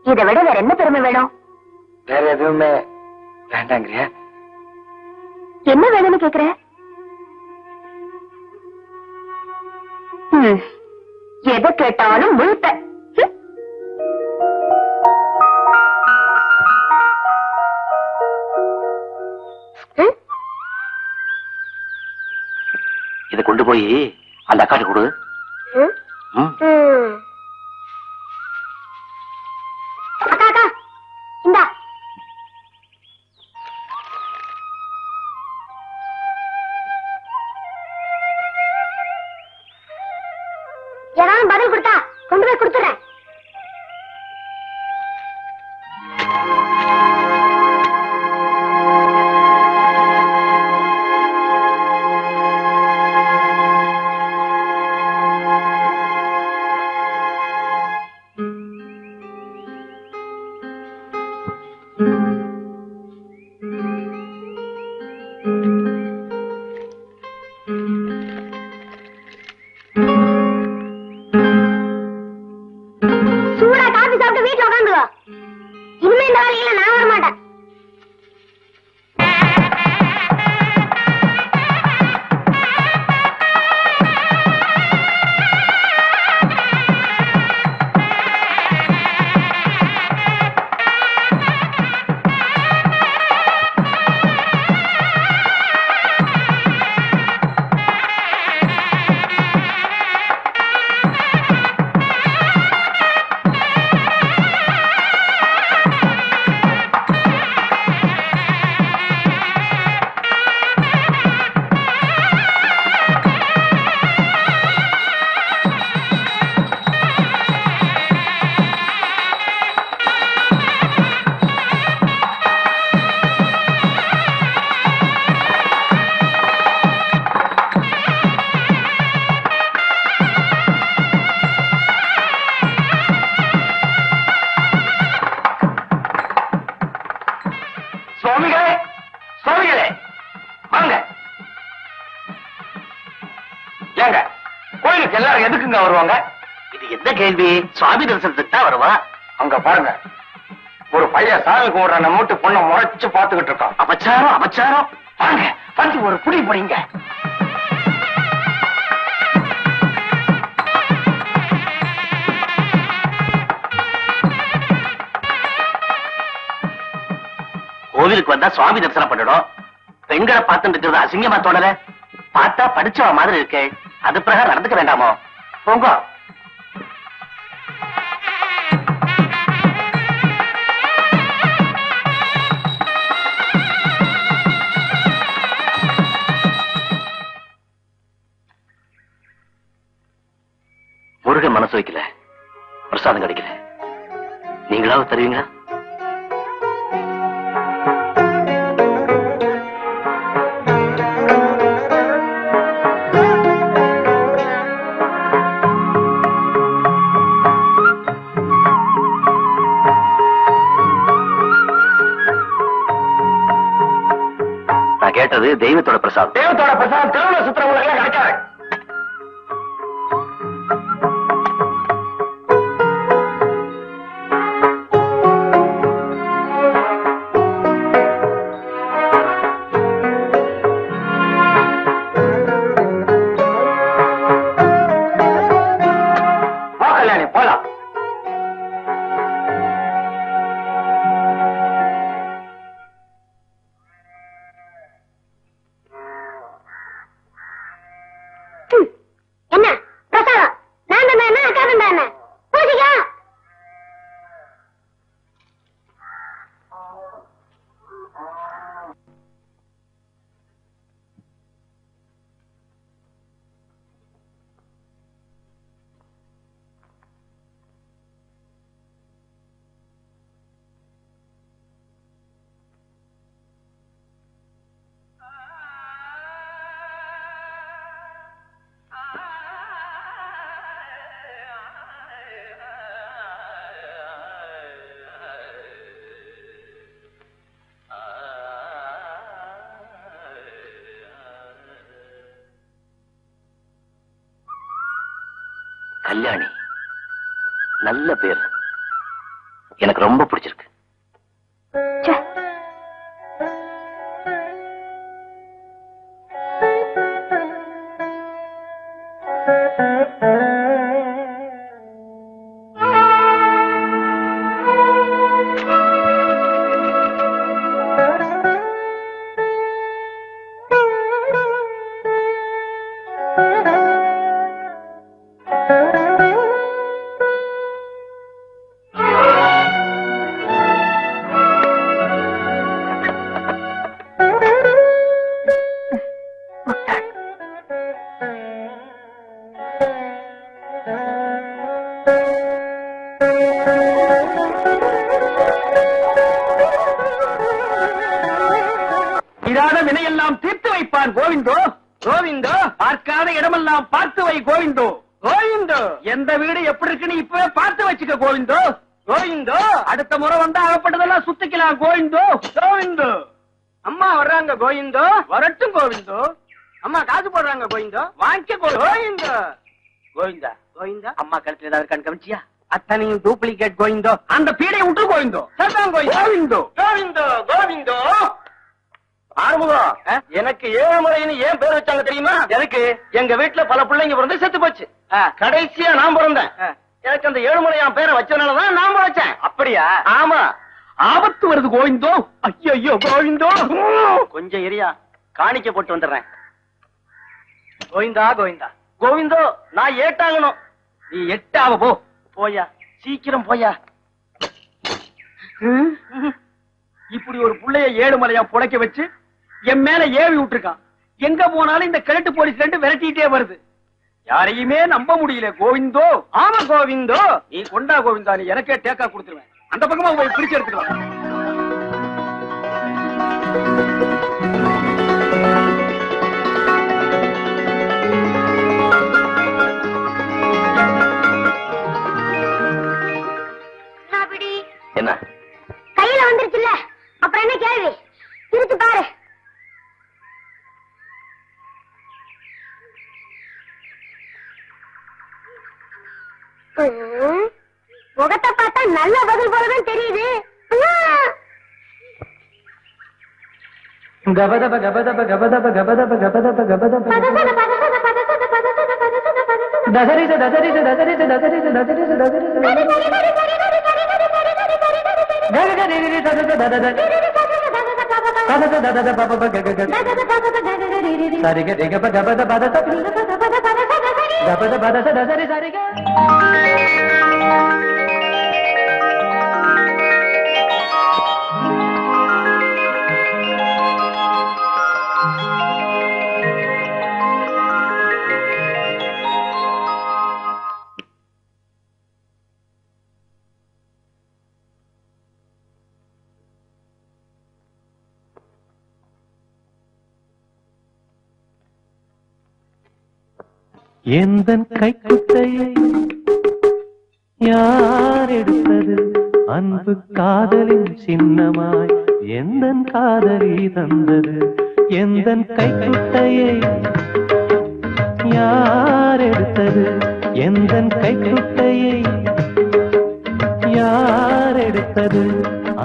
இதை விட வேற என்ன பெருமை வேணும்? வேற எதுவுமே வேண்டாங்கிறிய? என்ன வேணும்னு கேக்குற? எதை கேட்டாலும் முழுத்த. இதை கொண்டு போய் அந்த அக்காட்டு கொடு. அக்கா அக்கா இந்தா. ஏதாவது பதில் கொடுத்தா கொண்டு போய் கொடுத்துறேன். சூடா காபி சாப்பிட்டு வீட்டுல உட்காந்துக்கோ. இனிமே இந்த வேலையில நான் வர மாட்டேன். சுவாமிகளே, சுவாமிகளே வாங்க. ஏங்க கோயிலுக்கு எல்லாரும் எதுக்குங்க வருவாங்க? இது என்ன கேள்வி? சுவாமி தரிசனத்துக்கு தான் வருவா. அங்க பாருங்க, ஒரு பையன் சாமி கும்பிடுற நம்ம வீட்டு பொண்ணை முறைச்சு பாத்துக்கிட்டு இருக்கான். அபச்சாரம் அபச்சாரம். வாங்க வந்து ஒரு புடி போறீங்க. கோவிலுக்கு வந்தா சுவாமி தரிசனம் பண்ணணும். பெண்களை பார்த்துட்டு இருக்கிறது அசிங்கமா தோணல? பார்த்தா படிச்சவ மாதிரி இருக்கு, அது பிரகாரம் நடந்துக்க வேண்டாமோ? போங்க. முருகன் மனசு வைக்கல, பிரசாதம் கிடைக்கல, நீங்களாவது தருவீங்களா? நான் கேட்டது தெய்வத்தோட பிரசாதம். தெய்வத்தோட பிரசாதம் தெருவுல சுத்துறவங்களுக்கு எல்லாம் கிடைக்காது. போலாம். கல்யாணி. நல்ல பேர், எனக்கு ரொம்ப பிடிச்சிருக்கு. ச்சே. இதான வினையெல்லாம் தீர்த்து வைப்பான் கோவிந்தோ. கோவிந்தோ, பார்க்காத இடமெல்லாம் பார்த்து வை கோவிந்தோ. கோவிந்தோ, எந்த வீடு எப்படி இருக்குன்னு இப்பவே பார்த்து வச்சுக்க கோவிந்தோ. கோவிந்தோ, அடுத்த முறை வந்தா அகப்பட்டதெல்லாம் சுத்திக்கலாம் கோவிந்தோ. கோவிந்தோ, அம்மா வர்றாங்க கோவிந்தோ. வரட்டும் கோவிந்தோ. அம்மா காசு போடுறாங்க கோவிந்தோ. வாங்கிக்க கோவிந்தோ. கோவிந்தா, கோவிந்தா, அம்மா கழுத்துல ஏதாவது கண் கமிச்சியா? அத்தனையும் டூப்ளிகேட் கோவிந்தோ. அந்த பீடையை விட்டு கோவிந்தோ. கோவிந்தோ, கோவிந்தோ, கோவிந்தோ. ஆறுமுகம், எனக்கு 7 முறைன்னு ஏன் பேர் வச்சாங்க தெரியுமா? எதுக்கு? எங்க வீட்டுல பல பிள்ளைங்க பிறந்து செத்து போச்சு. கடைசியா நான் பிறந்தேன். எனக்கு அந்த 7 முறை என் பேரை வச்சதுனாலதான் நான் வச்சேன். அப்படியா? ஆமா. ஆபத்து வருது கோவிந்தோ. ஐயோ கோவிந்தோ. கொஞ்சம் எரியா, காணிக்க போட்டு வந்துடுறேன். கோவிந்தா, கோவிந்தா, கோவிந்தோ, நான் ஏட்டாங்கணும். நீ எட்டாவ போ. போயா, சீக்கிரம் போயா. இப்படி ஒரு புள்ளைய 7 மலையா புடைக்க வச்சு என் மேல ஏவி விட்டுருக்கான். எங்க போனாலும் இந்த கிழட்டு போலீஸ் ரெண்டு விரட்டிட்டே வருது. யாரையுமே நம்ப முடியல கோவிந்தோ. ஆமா கோவிந்தோ, நீ கொண்டா கோவிந்தா, நீ எனக்கே டேக்கா கொடுத்துருவேன். அந்த பக்கமா போய் பிடிச்சு எடுத்துக்கலாம். என்ன கையில வந்துருச்சுல்ல, அப்புறம் என்ன கேள்வி? திருத்து பாரு. முகத்தை பார்த்தா நல்ல பதில் போலதான் தெரியுது. கபதப கபதப கபதப கபதப கபதப கபதப தசரிச தசரிச தசரிச தசரிச தசரிச எந்தன் கைக்குட்டையை யார் எடுத்தது? அன்பு காதலின் சின்னமாய் எந்தன் காதலி தந்தது. எந்தன் கைக்குட்டையை யார் எடுத்தது? எந்தன் கைக்குட்டையை யார் எடுத்தது?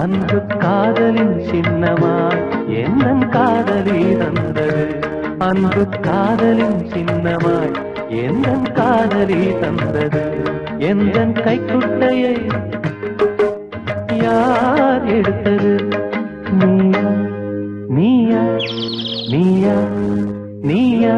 அன்பு காதலின் சின்னமாய் எந்தன் காதலி தந்தது. அன்பு காதலின் சின்னமாய் எந்தன் காதலி தந்தது. எந்தன் கைக்குட்டையை யார் எடுத்தது? நீயா நீயா நீயா நீயா?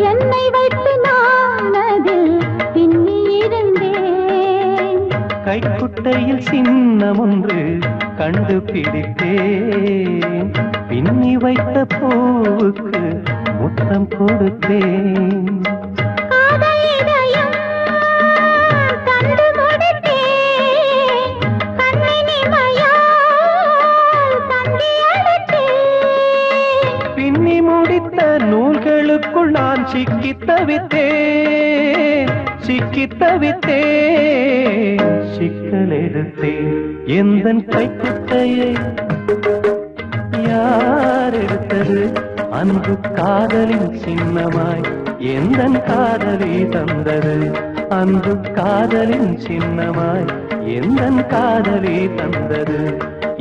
என்னை வைத்து நான் அதில் பின்னி இருந்தேன். கைக்குட்டையில் சின்னம் ஒன்று கண்டுபிடித்தேன். பின்னி வைத்த பூவுக்கு முத்தம் கொடுத்தேன். பின்னி முடித்த நூல்களுக்குள் நான் சிக்கித் தவித்தேன், சிக்கித் தவித்தேன். சிக்கல் எடுத்தேன் எந்தன் கைக்குட்டையை யார் எடுத்தது? அன்பு காதலின் சின்னமாய் எந்தன் காதலி தந்தது. அன்பு காதலின் சின்னமாய் எந்தன் காதலி தந்தது.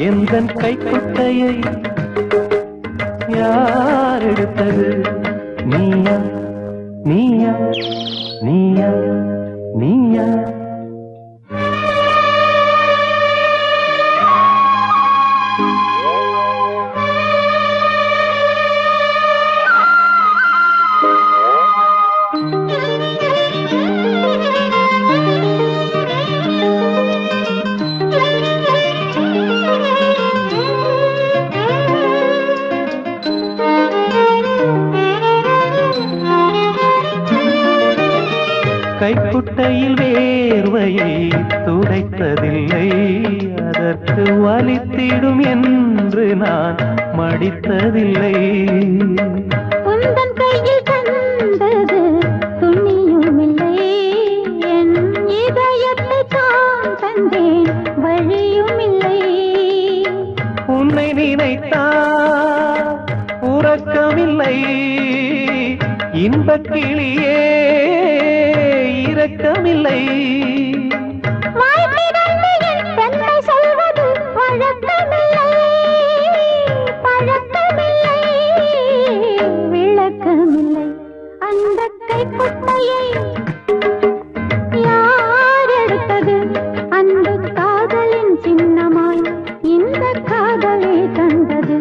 எந்தன் கைக்குட்டையை யார் எடுத்தது? நீயா நீயா நீயா நீயா? கைக்குட்டையில் வேர்வையை துடைத்ததில்லை, அதற்கு வலித்திடும் என்று நான் மடித்ததில்லை. உந்தன் கையில் தந்தது துணியும் இல்லை, என் இதயத்தை தான் தந்தேன் வழியும் இல்லை. உன்னை நினைத்தால் உறக்கமில்லை, இன்பக் கிளியே இரக்கமில்லை. என்னை சொல்வது வழக்கமில்லை, பழக்கமில்லை, விளக்கமில்லை. அந்த கைக்குட்டையை யார் எடுத்தது? அந்த காதலின் சின்னமாய் இந்த காதலை தந்தது.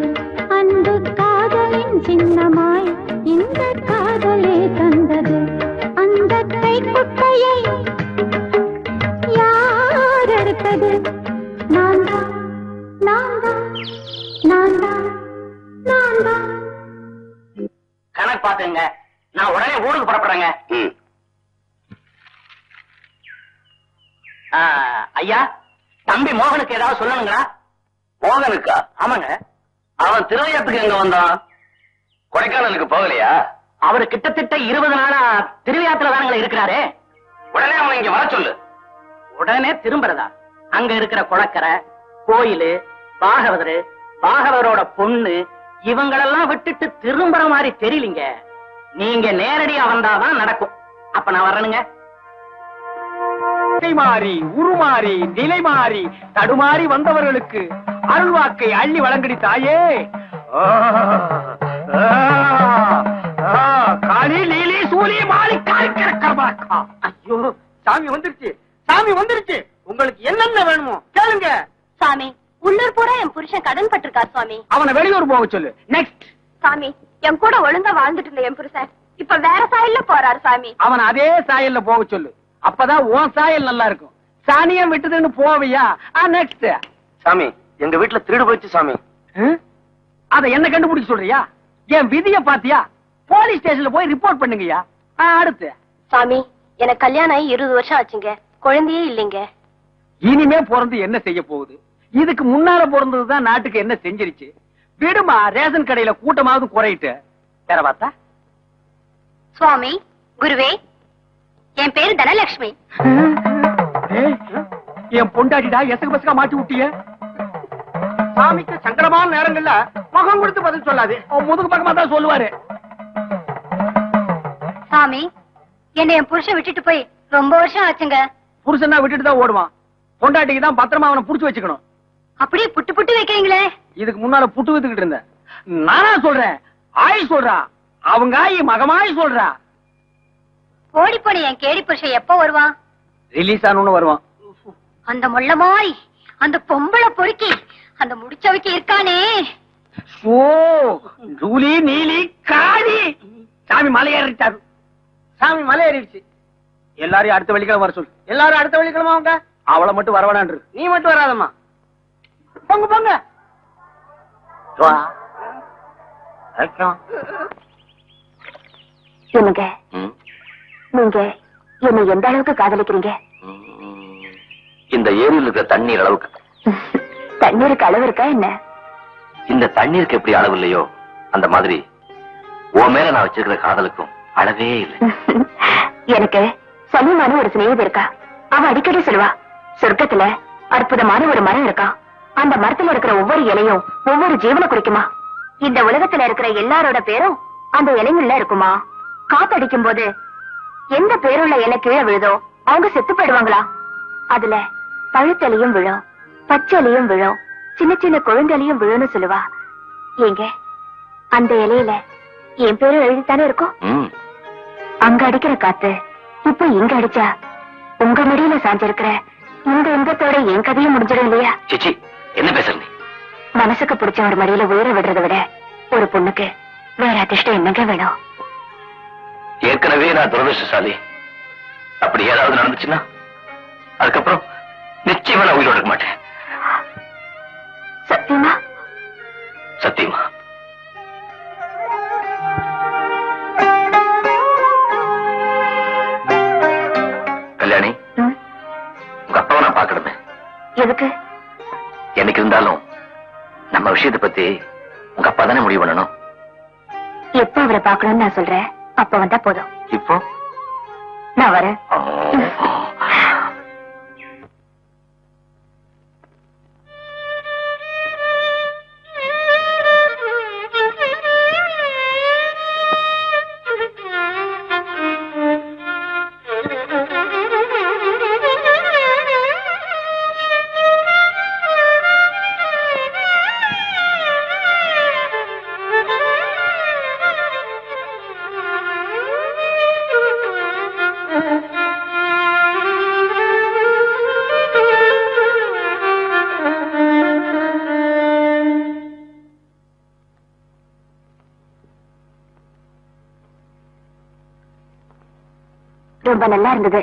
அந்த காதலின் சின்னமாய் இந்த காதலை தந்தது. அந்த கைக்குட்டையை யார் எடுத்தது? நான் தான், நான் தான், நான் தான், நான் தான். கணக்கு பாத்துங்க, நான் உடனே ஊருக்கு புறப்படுறேங்க. ஐயா, தம்பி மோகனுக்கு ஏதாவது சொல்லணுங்களா? மோகனுக்கா? ஆமாங்க. அவன் திருவையத்துக்கு எங்க வந்தான்? கொடைக்கானலுக்கு போகலையா? அவரு கிட்டத்தட்ட 20 நாளா திருவிழாத்துல தானங்களே இருக்கிறாரு. உடனே அவன் இங்க வர சொல்லு. உடனே திரும்புறதா? அங்க இருக்கிற குளக்கரை, கோயிலு, பாகவதரு, பாகவதரோட பொண்ணு இவங்களெல்லாம் விட்டுட்டு திரும்புற மாதிரி தெரியலீங்க. நீங்க நேரடியா வந்தாதான் நடக்கும். அப்ப நான் வரணுங்க. மாறி உருமாறி நிலை மாறி தடுமாறி வந்தவர்களுக்கு அருள்வாக்கை அள்ளி வழங்கடி தாயே. காளி லீலி சூலி மாலி காய்க்கிறக்கா. ஐயோ, சாமி வந்துருச்சு, சாமி வந்துருச்சு. உங்களுக்கு என்னென்ன வேணுமோ கேளுங்க. சாமி, உள்ளூர் பூரா என் புருஷன் கடன் பட்டிருக்கார் சுவாமி. அவனை வெளியூர் போக சொல்லு. நெக்ஸ்ட். சாமி, என் கூட ஒழுங்கா வாழ்ந்துட்டு இருந்த என் புருஷன் இப்ப வேற சாயல்ல போறாரு சாமி. அவன் அதே சாயல்ல போக சொல்லு. அப்பதான் உன் சாயல் நல்லா இருக்கும். சாணியம் விட்டுதுன்னு போவியா? நெக்ஸ்ட். சாமி, எங்க வீட்டுல திருடு போயிடுச்சு சாமி. அத என்ன கண்டுபிடிக்க சொல்றியா? என் விதிய பாத்தியா? போலீஸ் ஸ்டேஷன்ல போய் ரிப்போர்ட் பண்ணுங்கயா. அடுத்து. சாமி, எனக்கு கல்யாணம் ஆகி 20 வருஷம் ஆச்சுங்க, குழந்தையே இல்லைங்க. இனிமே பிறந்து என்ன செய்ய போகுது? இதுக்கு முன்னால பிறந்ததுதான் நாட்டுக்கு என்ன செஞ்சிருச்சு? விடுமா, ரேஷன் கடையில கூட்டமாவது குறையிட்டு வேற பார்த்தா. சுவாமி, குருவே, என் பேரு தனலட்சுமி. என் பொண்டாட்டிடா எசகு பசகா மாட்டி விட்டிய. சாமிக்கு சங்கடமான நேரங்கள்ல முகம் கொடுத்து பதில் சொல்லாது, முதுகு பக்கமா தான் சொல்லுவாரு. சாமி, என்ன என் புருஷன் விட்டுட்டு போய் ரொம்ப வருஷம் ஆச்சுங்க. புருஷனா விட்டுட்டு தான் ஓடுவான். பொண்டாட்டிக்கு தான் பத்திரமா அவனை புடிச்சு வச்சுக்கணும். அப்படியே புட்டு புட்டு வைக்கிறீங்களே. இதுக்கு முன்னால புட்டு வித்துக்கிட்டு இருந்தேன். நானா சொல்றேன், ஆய் சொல்றா. அவங்க ஆயி மகமாய் சொல்றா. ஓடி போன என் கேடி புருஷன் எப்ப வருவான்? ரிலீஸ் ஆனு வருவான். அந்த முள்ளமாய், அந்த பொம்பளை பொறுக்கி, அந்த முடிச்சவைக்கு இருக்கானே. ஜூலி நீலி காளி. சாமி மலையேறிட்டாரு. சாமி மலையேறிடுச்சு. எல்லாரையும் அடுத்த வெள்ளிக்கிழமை வர சொல்லு. எல்லாரும் அடுத்த வெள்ளிக்கிழமை அவங்க. அவளை மட்டும் வரவேணான்று. நீ மட்டும் வராதம்மா. போங்க போங்க. வா. என்னங்க நீங்க என்னை எந்த அளவுக்கு காதலிக்கிறீங்க? இந்த ஏரியில் இருக்கிற தண்ணீர் அளவுக்கு. தண்ணீருக்கு அளவு இருக்கா என்ன? இந்த தண்ணீருக்கு எப்படி அளவு இல்லையோ அந்த மாதிரி உன் மேல நான் வச்சிருக்கிற காதலுக்கும் அளவே இல்லை. எனக்கு சமீமான ஒரு சிநேகிதி இருக்கா. அவ அடிக்கடி சொல்லுவா, சொர்க்கத்துல அற்புதமான ஒரு மரம் இருக்கா. அந்த மரத்துல இருக்கிற ஒவ்வொரு இலையும் ஒவ்வொரு ஜீவனை குறிக்குமா. இந்த உலகத்துல இருக்கிற எல்லாரோட பேரும் அந்த இலைங்கள்ல இருக்குமா. காத்தடிக்கும் போது எந்த பேருள்ள இலை கீழே விழுதோ அவங்க செத்து போயிடுவாங்களா. அதுல பழுத்தலையும் விழும், பச்சைலையும் விழும், சின்ன சின்ன குழந்தைலையும் விழுன்னு சொல்லுவா. ஏங்க அந்த இலையில என் பேரும் எழுதித்தானே இருக்கும். அங்க அடிக்கிற காத்து இப்ப இங்க அடிச்சா உங்க மடியில சாஞ்சிருக்கிற இந்த இன்பத்தோட என் கதையும் முடிஞ்சிடும் இல்லையா? சிச்சி, என்ன பேசுற நீ? மனசுக்கு பிடிச்ச ஒரு மடியில உயிரை விடுறதை விட ஒரு பொண்ணுக்கு வேற அதிர்ஷ்டம் என்னங்க வேணும்? ஏற்கனவே நான் துரதிருஷ்டசாலி. அப்படி ஏதாவது நடந்துச்சுன்னா அதுக்கப்புறம் நிச்சயமா நான் உயிரோட இருக்க மாட்டேன். சத்தியமா? சத்தியமா. கல்யாணி, உங்க அப்பாவை நான் பாக்கணுமே. எதுக்கு? எனக்கு இருந்தாலும் நம்ம விஷயத்தை பத்தி உங்க அப்பா தானே முடிவு பண்ணணும். எப்ப அவரை பாக்கணும்னு நான் சொல்றேன், அப்ப வந்தா போதும். இப்போ நான் வரேன். ரொம்ப நல்லா இருந்தது.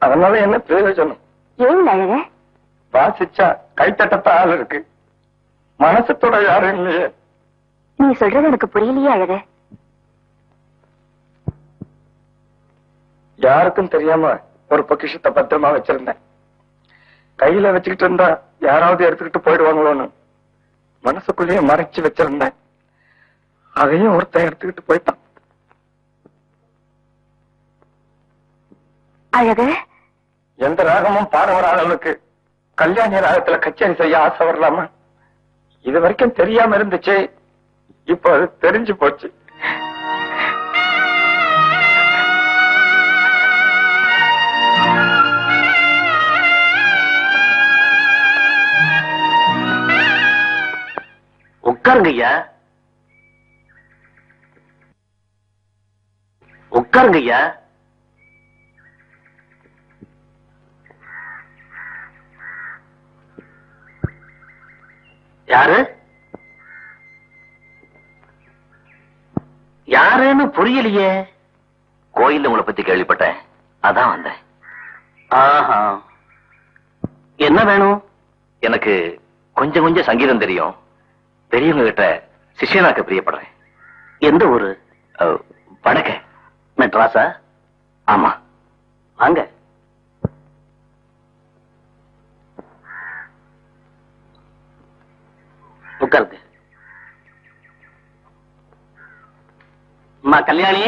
அதனால என்ன பிரயோஜனம்? ஏன் அழக? வாசிச்சா கைத்தட்டத்த ஆள் இருக்கு, மனசத்தோட யாரும் இல்லையே. நீ சொல்றது எனக்கு புரியலையே அழக. யாருக்கும் தெரியாம ஒரு பொக்கிஷத்தை பத்திரமா வச்சிருந்தேன். கையில வச்சுக்கிட்டு இருந்தா யாராவது எடுத்துக்கிட்டு போயிடுவாங்களோன்னு மனசுக்குள்ளேயே மறைச்சு வச்சிருந்தேன். அதையும் ஒருத்தன் எடுத்துக்கிட்டு போயிட்டான். அழகு, எந்த ராகமும் பாட வராத அளவுக்கு கல்யாணி ராகத்துல கச்சேரி செய்ய ஆசை வரலாமா? இது வரைக்கும் தெரியாம இருந்துச்சு, இப்ப அது தெரிஞ்சு போச்சு. உட்காருங்க ஐயா, உட்காருங்க ஐயா. யாரு யாருன்னு புரியலையே. கோயில்ல உங்களை பத்தி கேள்விப்பட்டேன், அதான் வந்தேன். ஆஹா, என்ன வேணும்? எனக்கு கொஞ்சம் கொஞ்சம் சங்கீதம் தெரியும். பெரியவங்க கிட்ட சிஷ்யனாக்க பிரியப்படுறேன். எந்த ஊரு? வடக்க. மெட்ராஸா? ஆமா. வாங்க. உட்காருங்க. அம்மா கல்யாணி,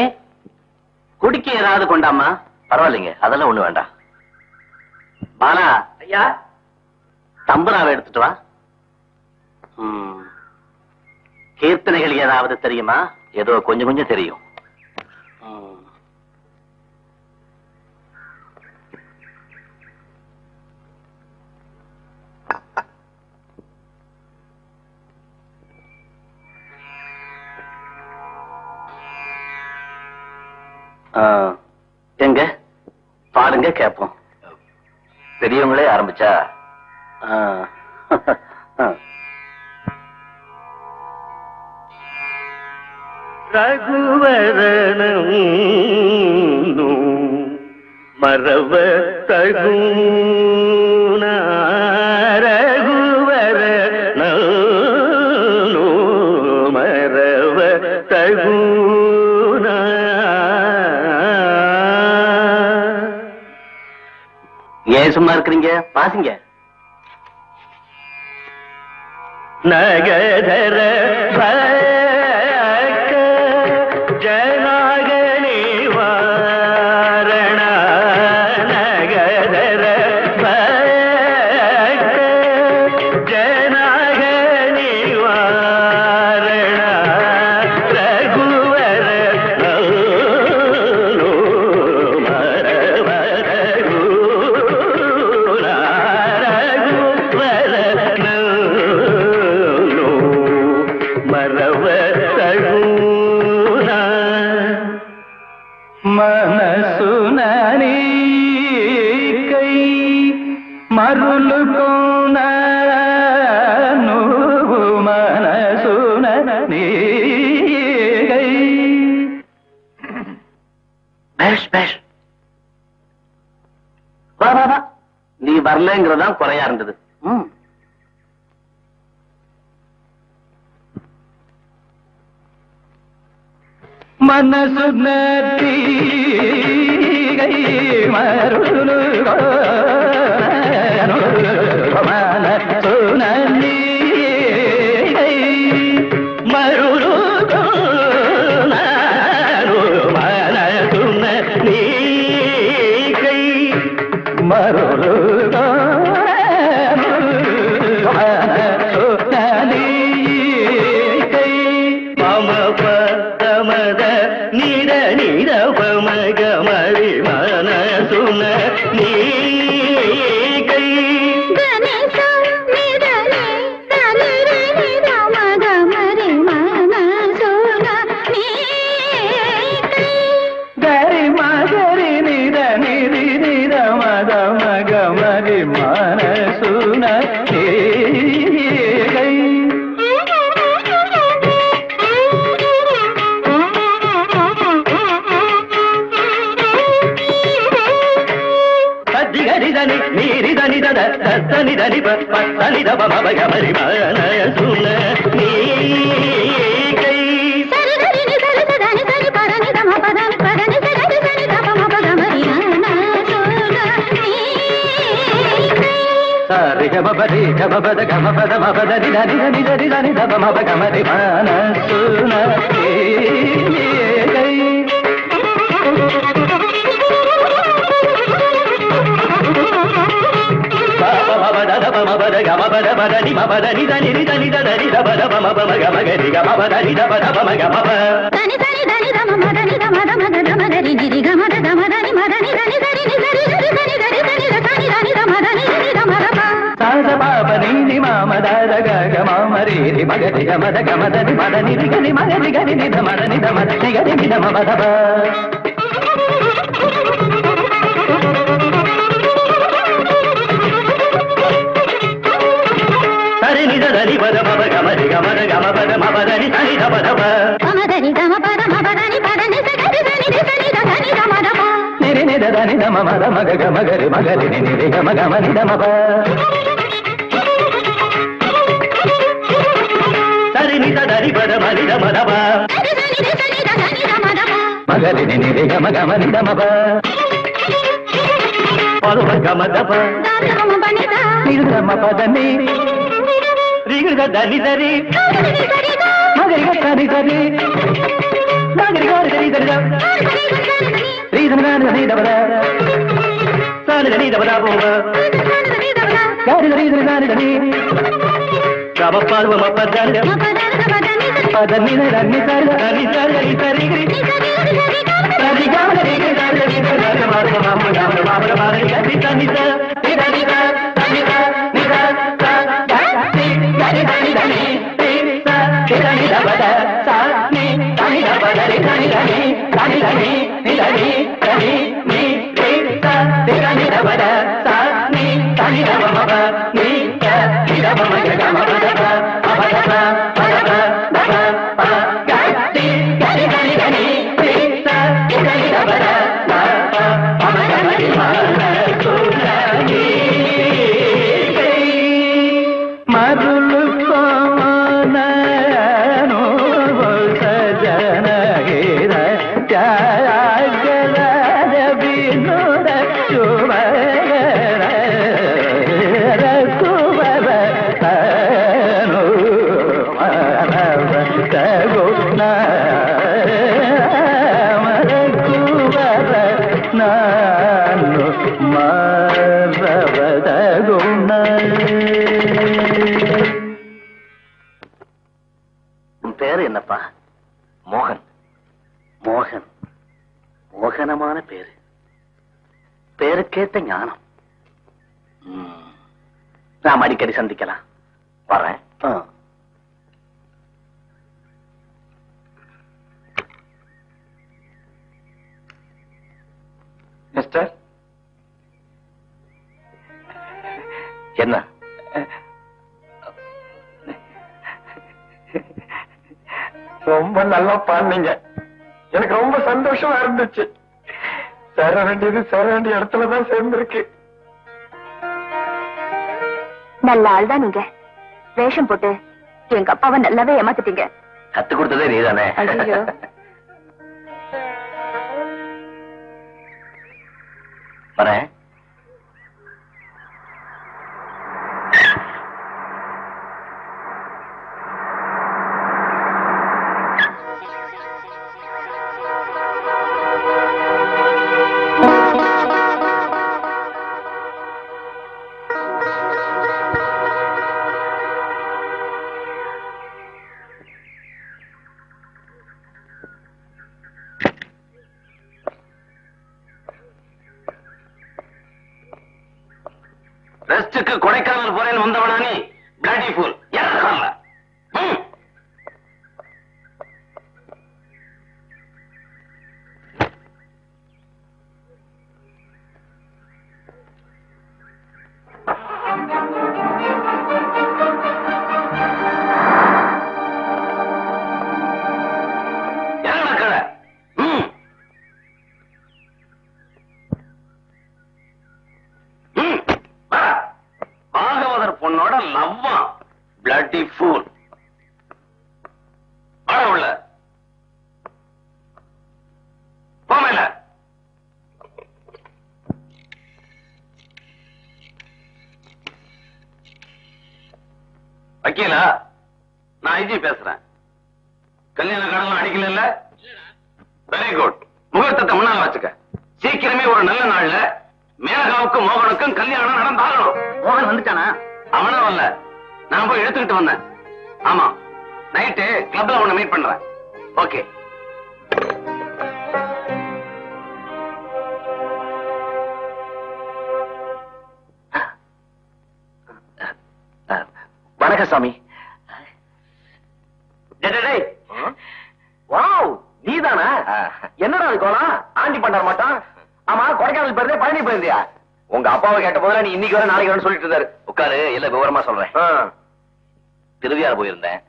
குடிக்க ஏதாவது கொண்டாமா? பரவாயில்லைங்க, அதெல்லாம் ஒண்ணு வேண்டாம். பாலா ஐயா, தம்புராவை எடுத்துட்டு வா. கீர்த்தனைகள் ஏதாவது தெரியுமா? ஏதோ கொஞ்சம் கொஞ்சம் தெரியும். எங்க பாடுங்க கேட்போம். பெரியவங்களே ஆரம்பிச்சா ரகுவரனும் மறவ தகுன ரகுவர நோ மரவ தகுன. ஏன் சும்மா இருக்கிறீங்க? பாசிங்க. நகதர பக்க ஜனாகனி வாரண. நகதர பக்க ஜனாகனி வாரண. ரகுவர நோ மரவ ரகுவர நோ மரவ தகுன. మనసునని కై మరులుకోన నువ్వు మనసునని కై. பேஷ் பேஷ். வா வா வா. நீ வரலங்கிறதான் குறையா இருந்தது. మనసు నది గై మరులు మనసు నది గై మరులు మనసు నది కై. మరులు మనసు నది కై. మమ పదమద నిర నిర పమగ మరి మనసున నీ కై. గరి మగరి నిద నిరి నిద మద మగ మరి మనసున గై. దని నీరి దని దద దని దని పని దమ మగ మరి మనసున నీ కై. సరి గమ పది గమ పద గమ పద మ పద ని దని దని దని దని దమ మ గ మరి మనసున గై. పాపని మామదార గ మామరి మగరి గమద గమదని మదని గని మగరి గని నిధ మదని దమద గని నిధ మదబ. సరి నిధ దని పద మమ గమరి గమద గమ పద మదని సరి ద పద మదని గమ పద మదని పదని సగరి సని సని దని దమదప. నిరి నిధ దని దమ మద మగ గమగరి మగరి నిరి గమ గమని దమప. సరి నిధ దని పద మని ద మదప. మగరి నిరి గమ గమని దమప. పద గమ దప నిరు దమ పదని రిగ దని సరి మగరి గని సరి మగరి గని సరి సరి రీజన్ గని సరి దబద సాని దని దబద బోమ గని రీజన్ గని దని గమ పార్వ మ పదని పదని దని సరి దని సరి సరి సరి గని రి గని సరి మమ మమ గమ మమ మమ గని దని సరి దని దని నిద గని దని దని ని దబద సా ని దని దబద రి దని దని దని దని ని దని దని ని రి సా ని దబద సా ని దని దబ మబ ని త ని దబ మగ గమ బద బ అబద బ బద బ దబ ప గ తి గని దని దని రి సా ని దని దబద ద ప మమ గమ రి మ பேரு என்னப்பா? மோகன். மோகன், மோகனமான பேரு. பேருக்கேத்த ஞானம். நாம் அடிக்கடி சந்திக்கலாம். வரேன். மிஸ்டர், என்ன? ரொம்ப நல்லா பாடுனீங்க. எனக்கு ரொம்ப சந்தோஷமா இருந்துச்சு. சேர வேண்டிய இடத்துலதான் சேர்ந்திருக்கு. நல்ல ஆள் தான் நீங்க. வேஷம் போட்டு எங்க அப்பாவை நல்லாவே ஏமாத்திட்டீங்க. கத்து கொடுத்ததே நீதானே. ஐயோ. வரேன். ரெஸ்டுக்கு கொடைக்கானல் போறேன்னு வந்தவனா நீ? Bloody fool. இறக்கல. பொண்ணோட லவ்வா. Bloody fool. உள்ள போமேல. வக்கீலா? நான் ஐஜி பேசுறேன். கல்யாண கடலாம் அடிக்கல? Very good. முகூர்த்தத்தை முன்னால வச்சுக்க. சீக்கிரமே ஒரு நல்ல நாள்ல மேனகாவுக்கும் மோகனுக்கும் கல்யாணம் நடந்தாகணும். மோகன் வந்துட்டானா? அவனா வரல, நான் போய் எடுத்துக்கிட்டு வந்தேன். ஆமா, நைட்டு கிளப்ல உன்னை மீட் பண்றேன். ஓகே. வணக்கம் சாமி. வாவ், நீதானா? என்னடா அது கோலம்? ஆண்டி பண்ண மாட்டான். ஆமா, கொடைக்கானல் போயிருந்தே பழனி போயிருந்தியா? உங்க அப்பாவை கேட்ட போதுல நீ இன்னைக்கு வர நாளைக்கு வரன்னு சொல்லிட்டு இருந்தாரு. உட்காரு, எல்லாம் விவரமா சொல்றேன். திருவிழா போயிருந்தேன்.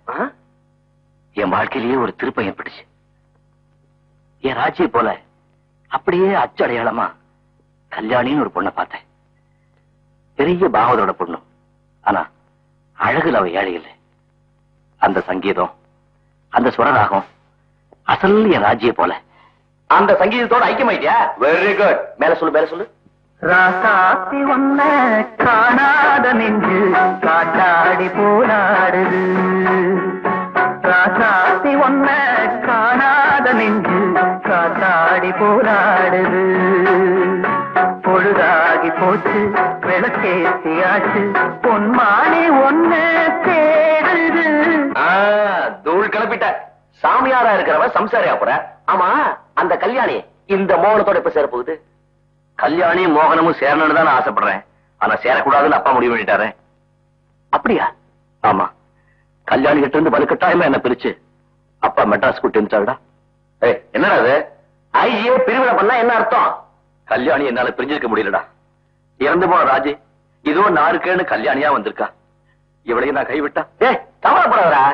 என் வாழ்க்கையிலேயே ஒரு திருப்பம் ஏற்பட்டுச்சு. என் ராஜியை போல அப்படியே அச்சு அடையாளமா கல்யாணின்னு ஒரு பொண்ணை பார்த்தேன். பெரிய பாகவதோட பொண்ணு. ஆனா அழகுல அவ ஏழை இல்லை. அந்த சங்கீதம், அந்த சுரராகம் அசல் என் ராஜியை போல. அந்த சங்கீதத்தோட ஐக்கியமாயிட்டியா? Very good. மேல சொல்லு, மேல சொல்லு. ராசாத்தி ஒன்ன காணாத நெஞ்சு காட்டாடி போராடுது. ராசாத்தி ஒன்ன காணாத நெஞ்சு காட்டாடி போராடுது. பொழுதாகி போச்சு, விளக்கேத்தியாச்சு, பொன்மானே ஒன்ன தேடுது. தூள் கிளப்பிட்ட. சாமியாரா இருக்கிறவ சம்சாரியா போற. ஆமா, அந்த கல்யாணி இந்த மோகனத்தோட இப்ப சேர போகுது. கல்யாணி மோகனமும் சேரணும்னு தான் நான் ஆசைப்படுறேன். ஆனா சேரக்கூடாதுன்னு அப்பா முடிவு பண்ணிட்டாரு. அப்படியா? ஆமா, கல்யாணி கிட்ட இருந்து வலுக்கட்டாயமா என்ன பிரிச்சு அப்பா மெட்ராஸ் கூட்டி வந்துட்டாருடா. என்னடா அது? ஐயே பிரிவினை பண்ணா என்ன அர்த்தம்? கல்யாணி என்னால பிரிஞ்சிருக்க முடியலடா. இறந்து போன ராஜி இதோ நாருக்கேன்னு கல்யாணியா வந்திருக்கா. இவளையும் நான் கைவிட்டா கவலைப்படாதடா.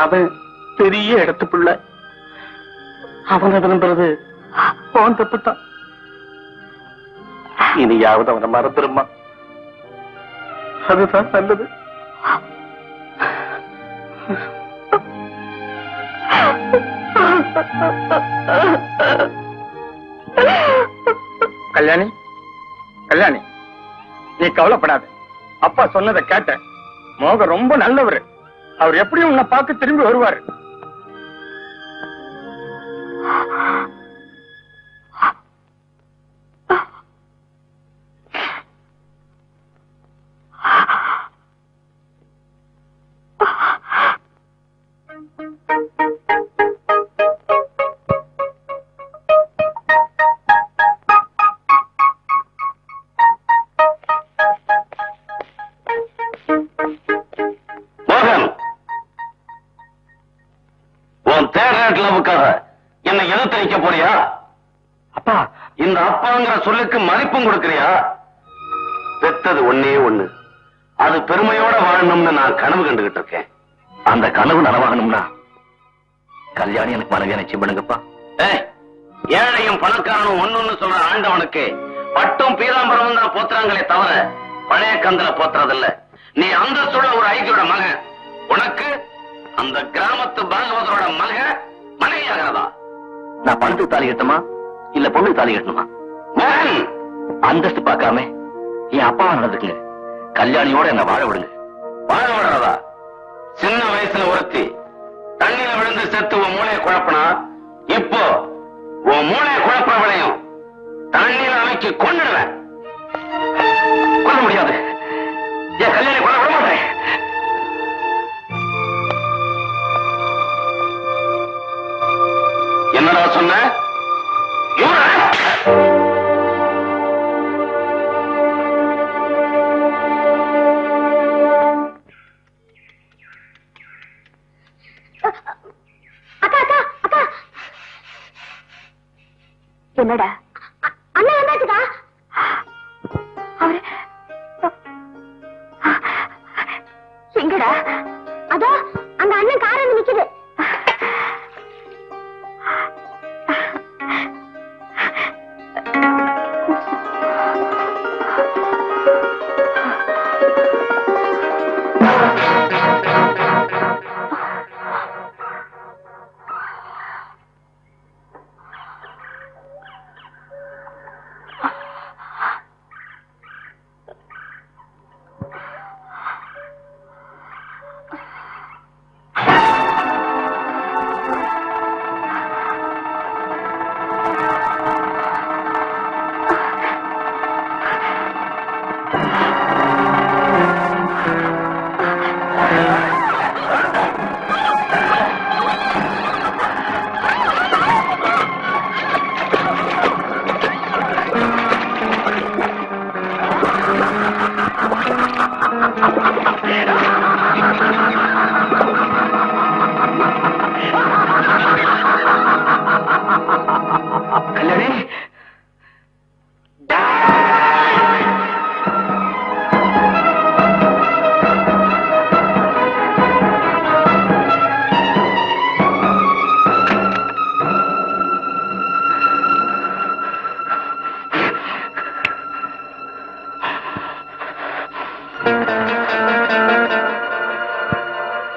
அவன் பெரிய இடத்து பிள்ளை. அவனை விரும்புறது அவன் தப்புத்தான். இனியாவது அவனை மறந்துருமா? அதுதான் நல்லது. கல்யாணி, கல்யாணி, நீ கவலைப்படாத. அப்பா சொன்னதை கேட்ட. மோக ரொம்ப நல்லவரு. அவர் எப்படியும் உன்னை பார்க்க திரும்பி வருவாரு. என்னை எதிர்த்து நிக்க போறியா? அப்பா, இந்த அப்பாங்கிற சொல்லுக்கு மதிப்பும் கொடுக்கறியா? பெத்தது ஒன்னே ஒண்ணு, அது பெருமையோட வாழணும்னு நான் கனவு கண்டுகிட்டு இருக்கேன். அந்த கனவு நனவாகணும்னா கல்யாணி எனக்கு மனைவியா நிச்சயம் பண்ணுங்கப்பா. ஏழையும் பணக்காரனும் ஒண்ணுன்னு சொல்ற ஆண்டவனுக்கு பட்டும் பீதாம்பரமும் தான் போத்துறாங்களே தவிர பழைய கந்தல போத்துறதில்ல. நீ அந்த சொல்ல ஒரு ஐக்கியோட மகன், உனக்கு அந்த கிராமத்து பாகவதரோட மகன் மனைவியாகிறதா? நான் பணத்துக்கு தாலி கட்டணுமா இல்ல பொண்ணுக்கு தாலி கட்டணுமா? மகன், அந்தஸ்து பார்க்காம என் அப்பாவா நடந்துக்குங்க. கல்யாணியோட என்ன வாழ விடுங்க. வாழ விடுறதா? சின்ன வயசுல ஒருத்தி தண்ணியில விழுந்து செத்து உன் மூளையை குழப்பினா, இப்போ உன் மூளையை குழப்பவளையும் தண்ணியில அமைக்கி கொண்டுடுவேன். கொல்ல முடியாது. என் கல்யாணி கொல்ல விட மாட்டேன். என்னடா சொன்ன? என்னடா அண்ணா என்னாச்சுக்கா? அவரு எங்கடா? அதோ அந்த அண்ணன் கார் வந்து நிக்குது.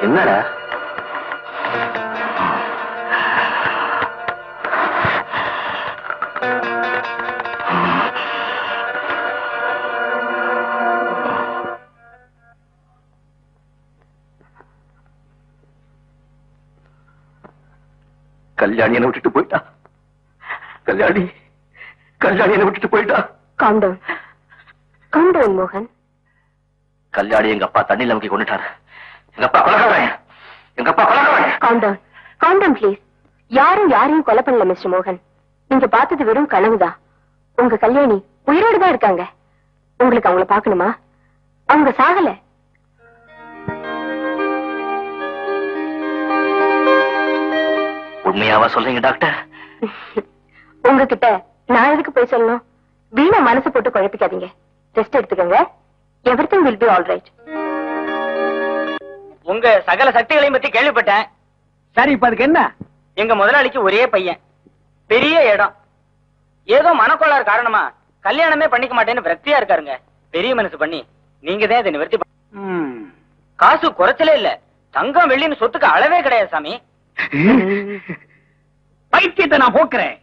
என்னடா? கல்யாணி என்ன விட்டுட்டு போயிட்டா. கல்யாணி என்ன விட்டுட்டு போயிட்டா. காம் டவுன் மோகன். கல்யாணி எங்க அப்பா தண்ணியில் நமக்கு கொண்டுட்டாரு. எங்க அப்பா கொலைகாரன். Calm down please. யாரும் யாரையும் கொலை பண்ணல மிஸ்டர் மோகன். நீங்க பார்த்தது வெறும் கனவுதான். உங்க கல்யாணி உயிரோடு தான் இருக்காங்க. உங்களுக்கு அவங்கள பார்க்கணுமா? அவங்க சாகல. உண்மையாவா சொல்றீங்க டாக்டர்? உங்ககிட்ட நான் எதுக்கு போய் சொல்லணும்? வீணா மனசு போட்டு குழப்பிக்காதீங்க. ரெஸ்ட் எடுத்துக்கங்க. Everything will be all right. உங்க சகல சக்திகளையும் பத்தி கேள்விப்பட்டேன். சரி, இப்ப அதுக்கு என்ன? எங்க முதலாளிக்கு ஒரே பையன், பெரிய இடம். ஏதோ மனக்கோளாறு காரணமா கல்யாணமே பண்ணிக்க மாட்டேன்னு விரக்தியா இருக்காருங்க. பெரிய மனசு பண்ணி நீங்க தான் இதை நிவர்த்தி காசு குறைச்சலே இல்ல. தங்கம் வெள்ளின்னு சொத்துக்கு அளவே கிடையாது சாமி. பைத்தியத்தை நான் போக்குறேன்.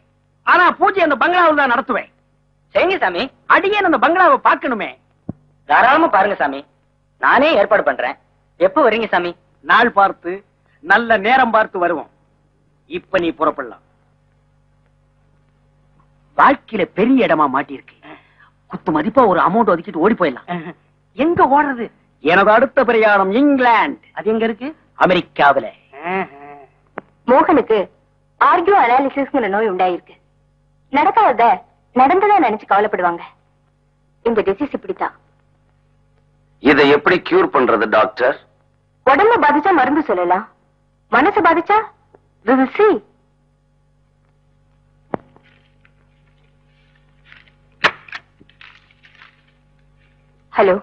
ஆனா பூஜை அந்த பங்களாவில் தான் நடத்துவேன். சரிங்க சாமி. அடியேன் அந்த பங்களாவை பார்க்கணுமே. தாராளமா பாருங்க சாமி. நானே ஏற்பாடு பண்றேன். எப்ப வரீங்க சாமி? நாள் பார்த்து நல்ல நேரம் பார்த்து வருவோம். இப்ப நீ புறப்படலாம். வாழ்க்கையில பெரிய இடமா மாட்டிருக்கு. குத்து மதிப்பா ஒரு அமௌண்ட் ஒதுக்கிட்டு ஓடி போயிடலாம். எங்க ஓடுறது? எனது அடுத்த பிரயாணம் இங்கிலாந்து. அது எங்க இருக்கு? அமெரிக்காவில. மோகனுக்கு ஆர்கியூ அனாலிசிஸ்ங்கிற நோய் உண்டாயிருக்கு. நடக்காதத நடந்ததா நினைச்சு கவலைப்படுவாங்க. இந்த டிசீஸ் இப்படித்தான். இதை எப்படி கியூர் பண்றது டாக்டர்? உடம்ப பாதிச்சா மருந்து சொல்லலாம், மனசு பாதிச்சா we will see. Hello,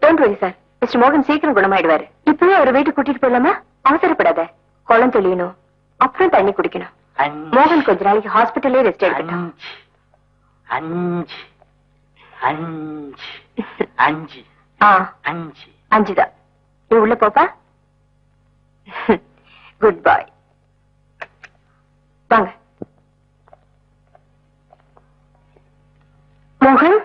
don't worry sir. Mister மோகன் சீக்கிரம் குணமாயிடுவாரு. இப்பவே அவரை வீட்டுக்கு கூட்டிட்டு போயிடலாமா? அவசரப்படாத. குளம் தெளியணும், அப்புறம் தண்ணி குடிக்கணும். மோகன் கொஞ்ச நாளைக்கு ஹாஸ்பிட்டல்லே ரெஸ்ட் எடுக்கட்டும். 5 தான். நீ உள்ள போப்பா. குட் பாய். வாங்க மோகன்.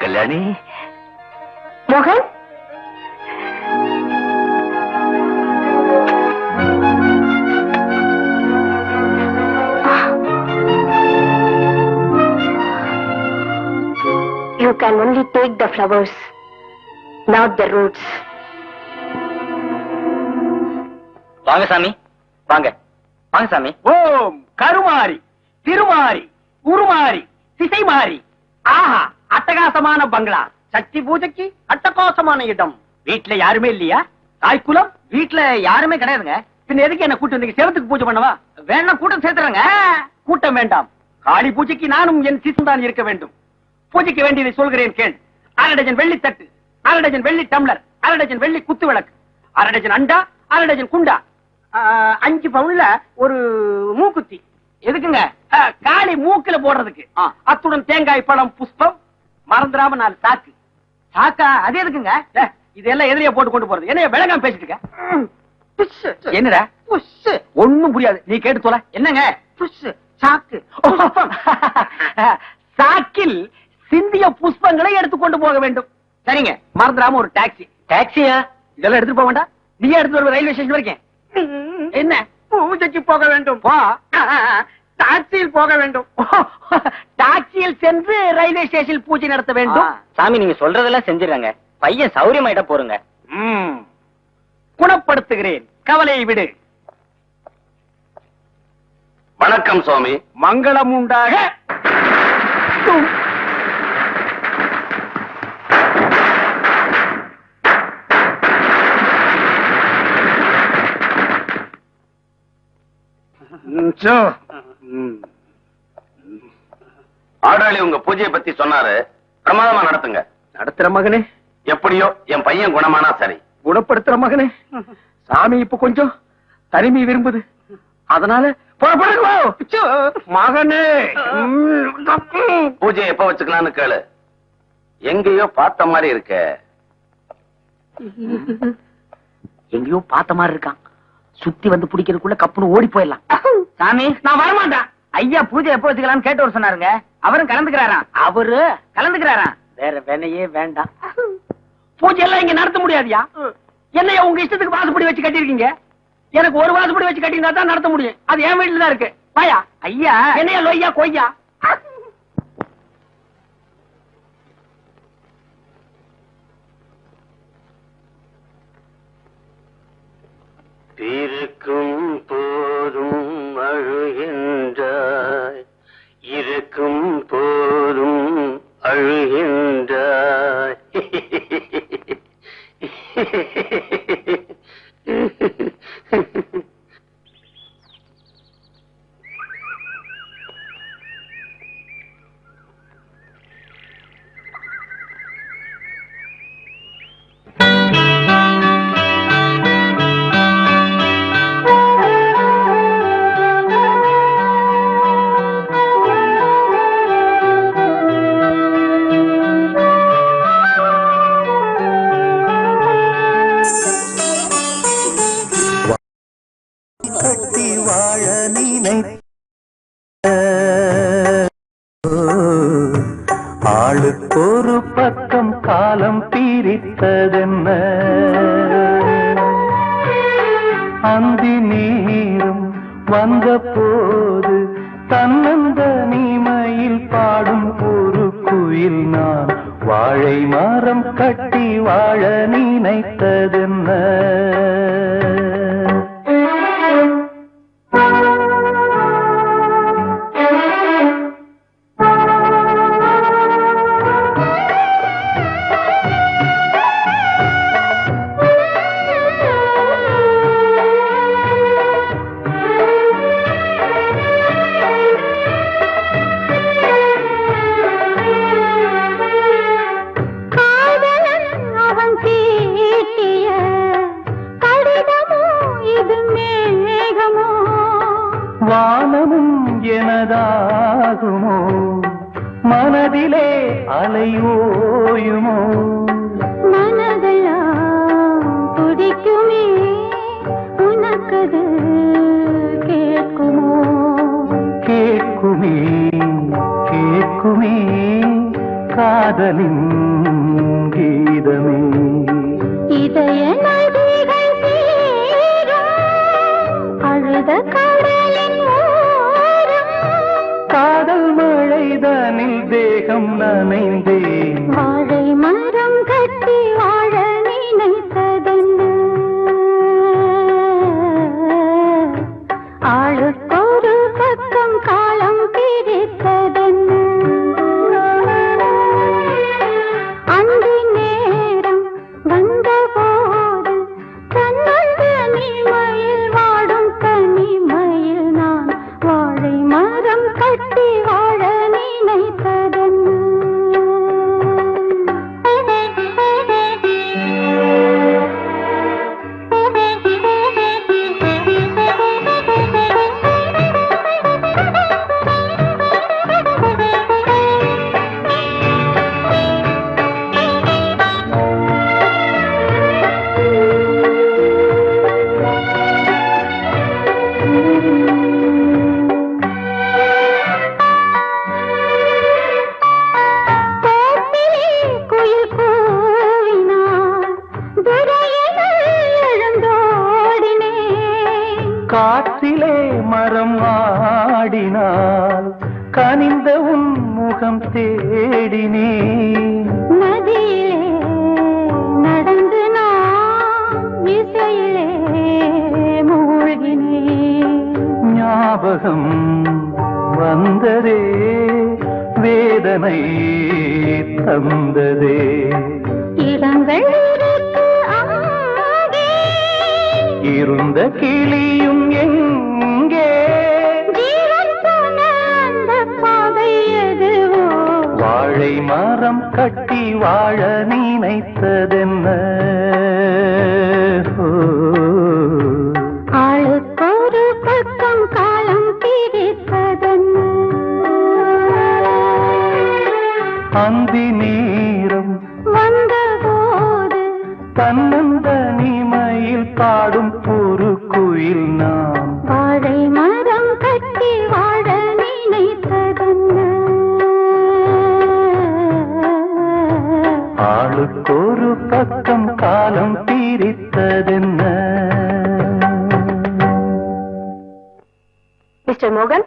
கல்யாணி. மோகன், you can only take the flowers, not the roots. வாங்க சாமி, வாங்க வாங்க சாமி. ஓம் கருமாரி, திருமாரி, உருமாரி, திசை மாறி. ஆஹா, அட்டகாசமான பங்களா. சக்தி பூஜைக்கு அட்டகாசமான இடம். வீட்டுல யாருமே இல்லையா? தாய்க்குலம் வீட்டுல யாருமே கிடையாதுங்க. பின்ன எதுக்கு என்ன கூட்டம்? வந்தீங்க செவத்துக்கு பூஜை பண்ணவா? வேணா கூட்டம் சேர்த்துறங்க. கூட்டம் வேண்டாம். காளி பூஜைக்கு நானும் என் சிசும் தான் இருக்க வேண்டும். பூஜைக்கு வேண்டியதை சொல்கிறேன் கேள். 1/2 டஜன் வெள்ளி தட்டு, 1/2 டஜன் வெள்ளி டம்ளர், 1/2 டஜன் வெள்ளி குத்து விளக்கு, 1/2 டஜன் அண்டா, 1/2 டஜன் குண்டா, 5 பவுன்ல ஒரு மூக்குத்தி. எதுக்குங்க? காளி மூக்குல போடுறதுக்கு. அத்துடன் தேங்காய் பழம் புஷ்பம், மறந்துடாம 4 சாக்கு. சாக்கா? அது எதுக்குங்க? இதெல்லாம் எதிரியா போட்டு கொண்டு போறது. என்ன விளங்காம பேசிட்டு இருக்க? என்னடா ஒண்ணும் புரியாது. நீ கேட்டு சொல்ல. என்னங்க சாக்கு? சாக்கில் சிந்திய புஷ்பங்களை எடுத்துக்கொண்டு போக வேண்டும். சரிங்க, மறந்துடாம ஒரு டாக்ஸி. டாக்ஸியா? இதெல்லாம் எடுத்துட்டு போக வேண்டாம். நீயே எடுத்து வருவ ரயில்வே ஸ்டேஷன் வரைக்கும். என்ன? பூஜைக்கு போக வேண்டும். டாக்ஸியில் போக வேண்டும். டாக்ஸியில் சென்று ரயில்வே ஸ்டேஷன் பூஜை நடத்த வேண்டும். சாமி, நீங்க சொல்றதெல்லாம் செஞ்சிடறாங்க. பையன் சௌரியமாயிட்ட போறங்க. குணப்படுத்துகிறேன், கவலையை விடு. வணக்கம் சுவாமி. மங்களம் உண்டாக. ஆடாளி உங்க பூஜையை பத்தி சொன்னாரு. பிரமாதமா நடத்துங்க. நடத்துற மகனே. எப்படியோ என் பையன் குணமானா சரி. குணப்படுத்துற மகனே. சாமி இப்ப கொஞ்சம் தனிமை விரும்புது. அதனால மகனே. பூஜை எப்ப வச்சுக்கலாம்னு கேளு. எங்கேயோ பார்த்த மாதிரி இருக்க. எங்கேயோ பார்த்த மாதிரி இருக்கான். சுத்தி வந்து பிடிக்கிறதுக்குள்ள கப்புன்னு ஓடி போயிடலாம். சாமி, நான் வரமாட்டேன். ஐயா பூஜை எப்ப வச்சுக்கலாம்னு கேட்டு சொன்னாருங்க. அவரும் கலந்துக்கிறாராம். அவரு கலந்துக்கிறாராம். வேற வேலையே வேண்டாம். பூஜை எல்லாம் இங்க நடத்த முடியாதியா? என்னையா உங்க இஷ்டத்துக்கு வாசப்படி வச்சு கட்டிருக்கீங்க? எனக்கு ஒரு வாசப்படி வச்சு கட்டினா தான் நடத்த முடியும். அது என் வீட்டுல தான் இருக்கு. பாயா ஐயா, என்னையா லொய்யா கொய்யா? இருக்கும் போதும் அழுகின்றாய், இருக்கும் போதும் அழுகின்றாய். ஆளுக்கொரு பக்கம் காலம் பிரித்ததென்ன அந்தி நேரம் வந்த போது தன்னந்த நீமையில் பாடும் ஒரு குயில் நான் வாழை மரம் கட்டி வாழ நினைத்ததென்ன வானமும் எனதாகுமோ மனதிலே அலையோயுமோ மனதெல்லாம் துடிக்குமே உனக்கது கேட்குமோ கேட்குமே கேட்குமே காதலின் கீதமே இதய நதிகள் சேரும் அழுத கடலின் ஓரம் காதல் மழைதனில் தேகம் நனைந்தேன் வாழை மரம் கட்டி வாழ நினைத்ததென்ன ஆளுக்கொரு பக்கம் காலம் பிரித்ததென்ன அந்த நேரம் வந்தபோது தன்னந்த நீமையில் வாடும் தனிமையில் நான் வாழை மரம் கட்டி வாழ காற்றிலே மரம் ஆடினால் கனிந்த உன் முகம் தேடினே நதியிலே நடந்து நான் இசையிலே மூழ்கினே ஞாபகம் வந்ததே வேதனை தந்ததே இடங்கள் இருக்கு அங்கே இருந்த கிளியும் எங்கே ஜீவன் போன அந்த பாதை எதுவோ வாழை மரம் கட்டி வாழ நினைத்ததென்ன ஆளுக்கொரு பக்கம் காலம் பிரித்ததென்ன அந்தி நேரம் வந்தபோது தன்னந்த நீமையில் பாடும் ஒரு குயில் நான் வாழை மரம் கட்டி வாழ நினைத்ததென்ன ஆளுக்கொரு பக்கம் காலம் பிரித்ததென்ன மிஸ்டர் மோகன்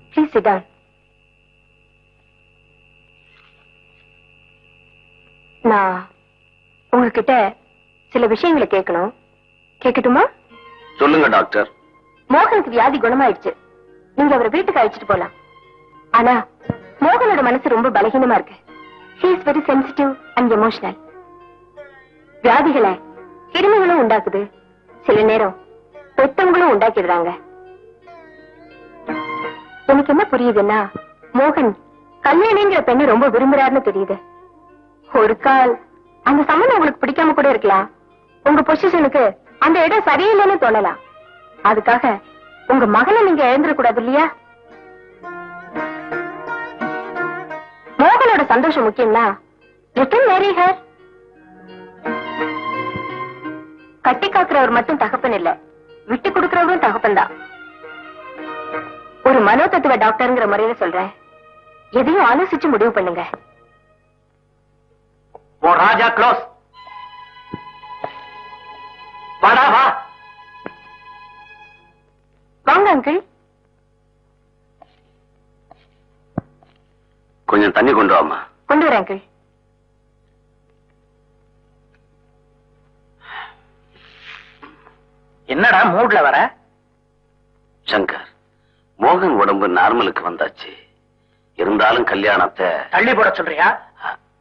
ப்ளீஸ் சிட் டவுன் நான் உங்ககிட்ட சில விஷயங்களை கேட்கணும் கேட்கட்டுமா சொல்லுங்க டாக்டர். மோகனுக்கு வியாதி குணமாயிடுச்சு நீங்க அவரை வீட்டுக்கு அழைச்சிட்டு போலாம் ஆனா மோகனோட மனசு ரொம்ப பலகீனமா இருக்கு he is very sensitive and emotional வியாதிகளை கிருமிகளும் உண்டாக்குது சில நேரம் பெத்தவங்களும் உண்டாக்கிடுறாங்க எனக்கு என்ன புரியுதுன்னா மோகன் கல்யாணிங்கிற பெண்ணை ரொம்ப விரும்புறாருன்னு தெரியுது ஒரு கால் அந்த சம்மந்தம் உங்களுக்கு பிடிக்காம கூட இருக்கலாம் உங்க பொசிஷனுக்கு அந்த இடம் சரியில்லைன்னு தோணலாம் அதுக்காக உங்க மகனை நீங்க இழந்துடக்கூடாது இல்லையா மோகனோட சந்தோஷம் முக்கியம்னா let him marry her கட்டி காக்குறவர் மட்டும் தகப்பன் இல்ல, விட்டு கொடுக்கறவரும் தகப்பன் தான். ஒரு மனோதத்துவ டாக்டர்ங்கிற முறையில சொல்றேன், எதையும் ஆலோசிச்சு முடிவு பண்ணுங்க. ஓ ராஜா க்ளோஸ். வாடா வா. வாங்க அங்கிள். கொஞ்சம் தண்ணி கொண்டு வாமா. கொண்டு வரேன் அங்கிள். என்னடா மூட்ல வர? சங்கர், மோகன் உடம்பு நார்மலுக்கு வந்தாச்சு. இருந்தாலும் கல்யாணத்தை தள்ளி போட சொல்றியா?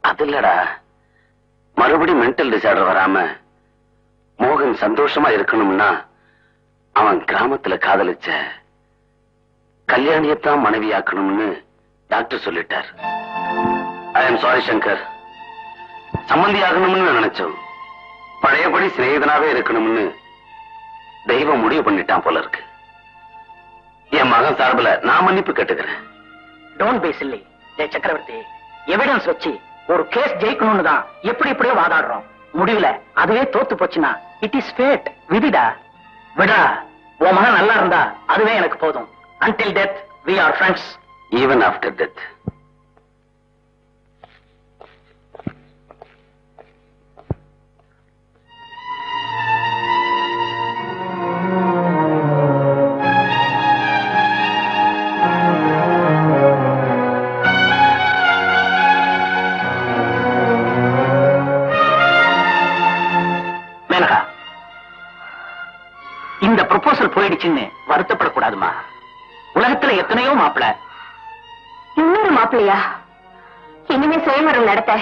அது இல்லடா, மறுபடி மென்டல் டிசார்டர் வராம மோகன் சந்தோஷமா இருக்கணும்னா அவன் கிராமத்துல காதலிச்ச கல்யாணியத்தான் மனைவியாக்கணும்னு டாக்டர் சொல்லிட்டார். ஐ எம் சாரி சங்கர், சம்மந்தி ஆகணும்னு நினைச்சோம், பழையபடி சிநேகிதனாவே இருக்கணும்னு தெய்வம் முடிவு பண்ணிட்டான் போல இருக்கு. என் மகன் சார்பில் நான் மன்னிப்பு கேட்டுக்கிறேன். Don't be chilli. சக்கரவர்த்தி, எவிடன்ஸ் வச்சு ஒரு கேஸ் ஜெயிக்கணும்னு தான் எப்படி எப்படியோ வாதாடுறோம். முடிவுல அதுவே தோத்து போச்சுன்னா இட் இஸ் ஃபேட். விதிடா. விடா. உன் மகன் நல்லா இருந்தா அதுவே எனக்கு போதும். Until death we are friends. Even after death. Menaka, இந்த ப்ரொபோசல் போயிடுச்சுன்னு வருத்தப்படக்கூடாதுமா. உலகத்துல எத்தனையோ மாப்பிள. இன்னொரு மாப்பிள்ளையா? இனிமே சுயமரம் நடத்த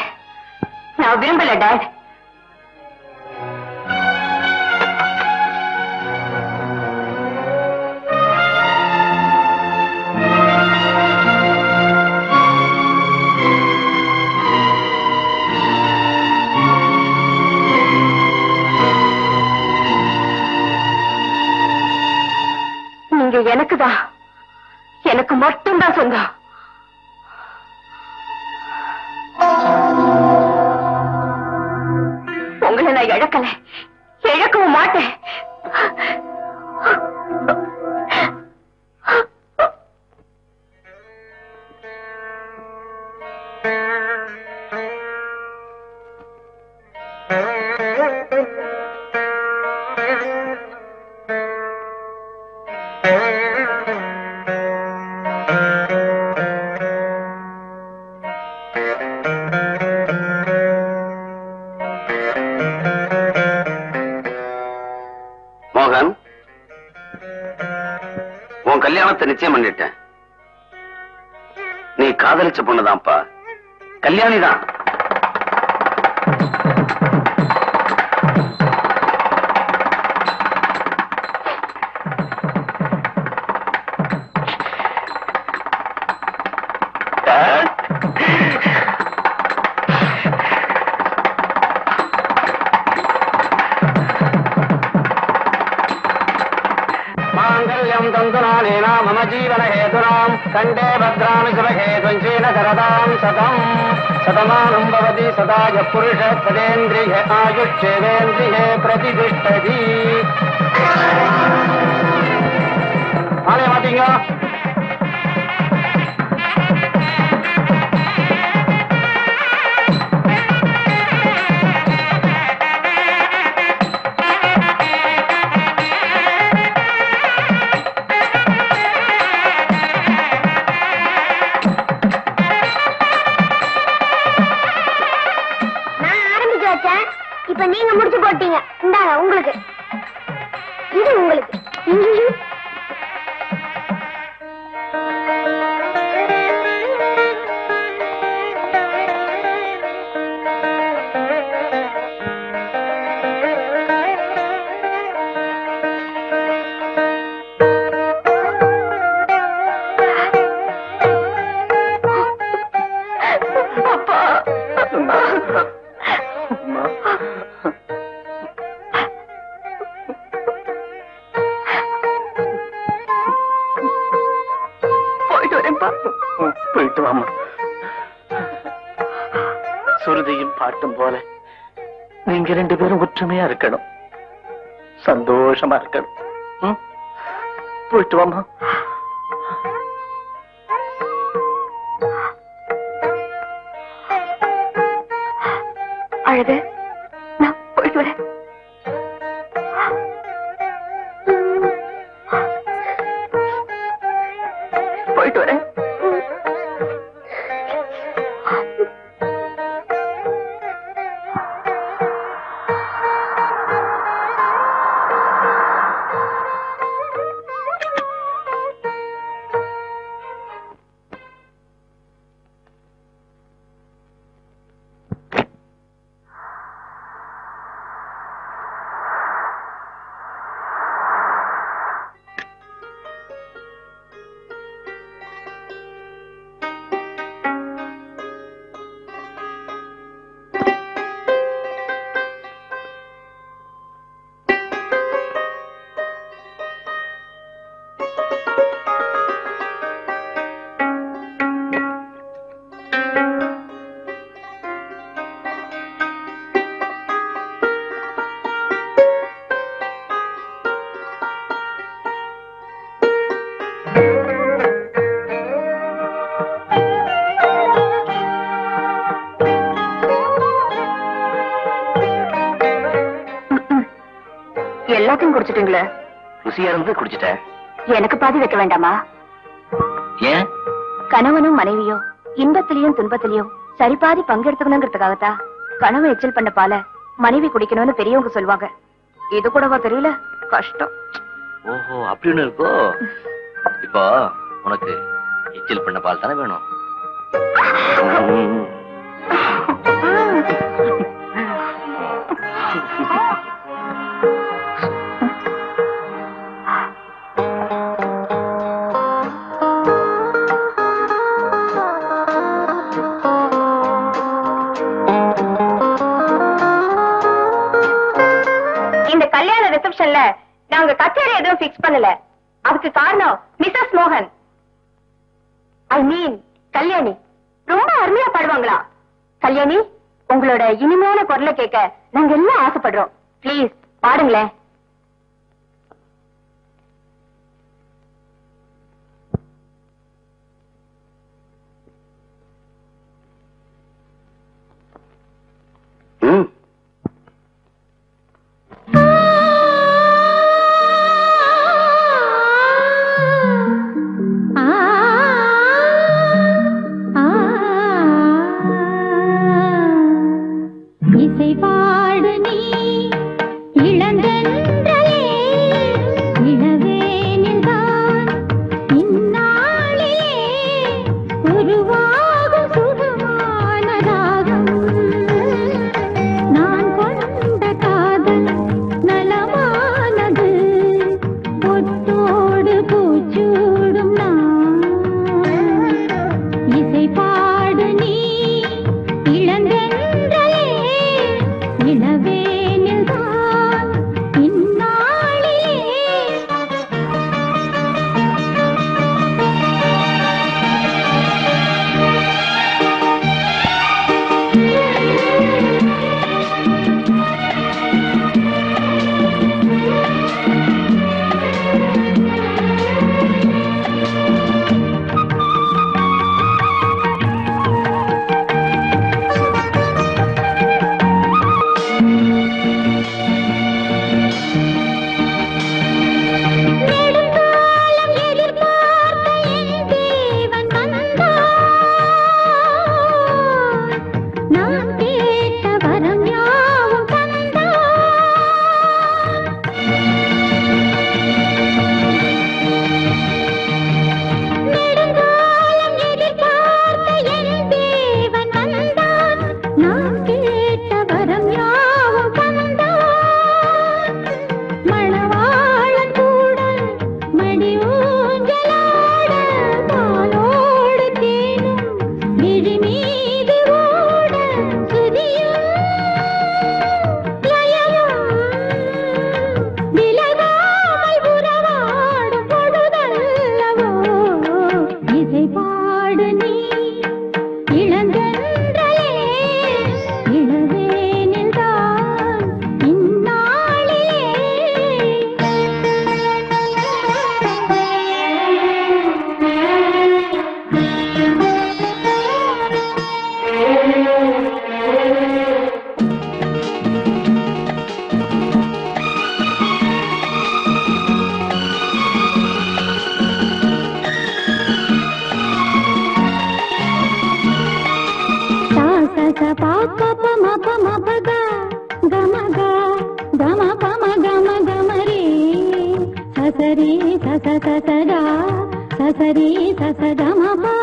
நான் விரும்பல டாட். நீங்க எனக்குதான், எனக்கு மட்டும்தான் சொந்தம். உங்களை நான் இழக்கல, இழக்கவும் மாட்டேன். மோகன், உன் கல்யாணத்தை நிச்சயம் பண்ணிட்டேன். நீ காதலிச்ச பொண்ணுதான்ப்பா, கல்யாணிதான். मम जीवन हेतुनां कंडे भद्रामि शुभहेतुञ्चेन शरदां शतं शतमानं भवति सदाय पुरुष सदेन्द्रिय आयुष्येवेन्द्रिये प्रतिष्ठति. आने मातींगा. இப்ப நீங்க முடிச்சு போட்டீங்க. இந்தாங்க உங்களுக்கு, இது உங்களுக்கு. போயிட்டு வாமா. சுருதியும் பாட்டும் போல நீங்க ரெண்டு பேரும் ஒற்றுமையா இருக்கணும். சந்தோஷமா இருக்கணும். ம்? போயிட்டு வாமா. அழகு, நான் போயிட்டு வரேன். போயிட்டு வரேன். எல்லாத்தையும் குடிச்சிட்டீங்களே? ருசியா இருந்து குடிச்சிட்டேன். எனக்கு பாதி வைக்க வேண்டாமா? ஏன்? கணவனும் மனைவியும் இன்பத்திலையும் துன்பத்திலையும் சரிபாதி பங்கெடுத்துக்கணுங்கிறதுக்காகத்தான் கணவன் எச்சல் பண்ண பால மனைவி குடிக்கணும்னு பெரியவங்க சொல்லுவாங்க. இது கூடவா தெரியல? கஷ்டம். ஓஹோ, அப்படின்னு இருக்கோ. இப்போ உனக்கு எச்சில் பண்ண பால் தானே வேணும்? இந்த கல்யாண ரிசப்ஷன்ல நாங்க கச்சேரி எதுவும் பிக்ஸ் பண்ணல. அதுக்கு காரணம் மிஸ்ஸஸ் மோகன், ஐ மீன் கல்யாணி ரொம்ப அருமையா பாடுவாங்களா. கல்யாணி, உங்களோட இனிமையான குரலை கேட்க நாங்க எல்லாம் ஆசைப்படுறோம். ப்ளீஸ் பாடுங்களேன். இளந்தென்றலே இளவே சசடா சசரி சசகமபா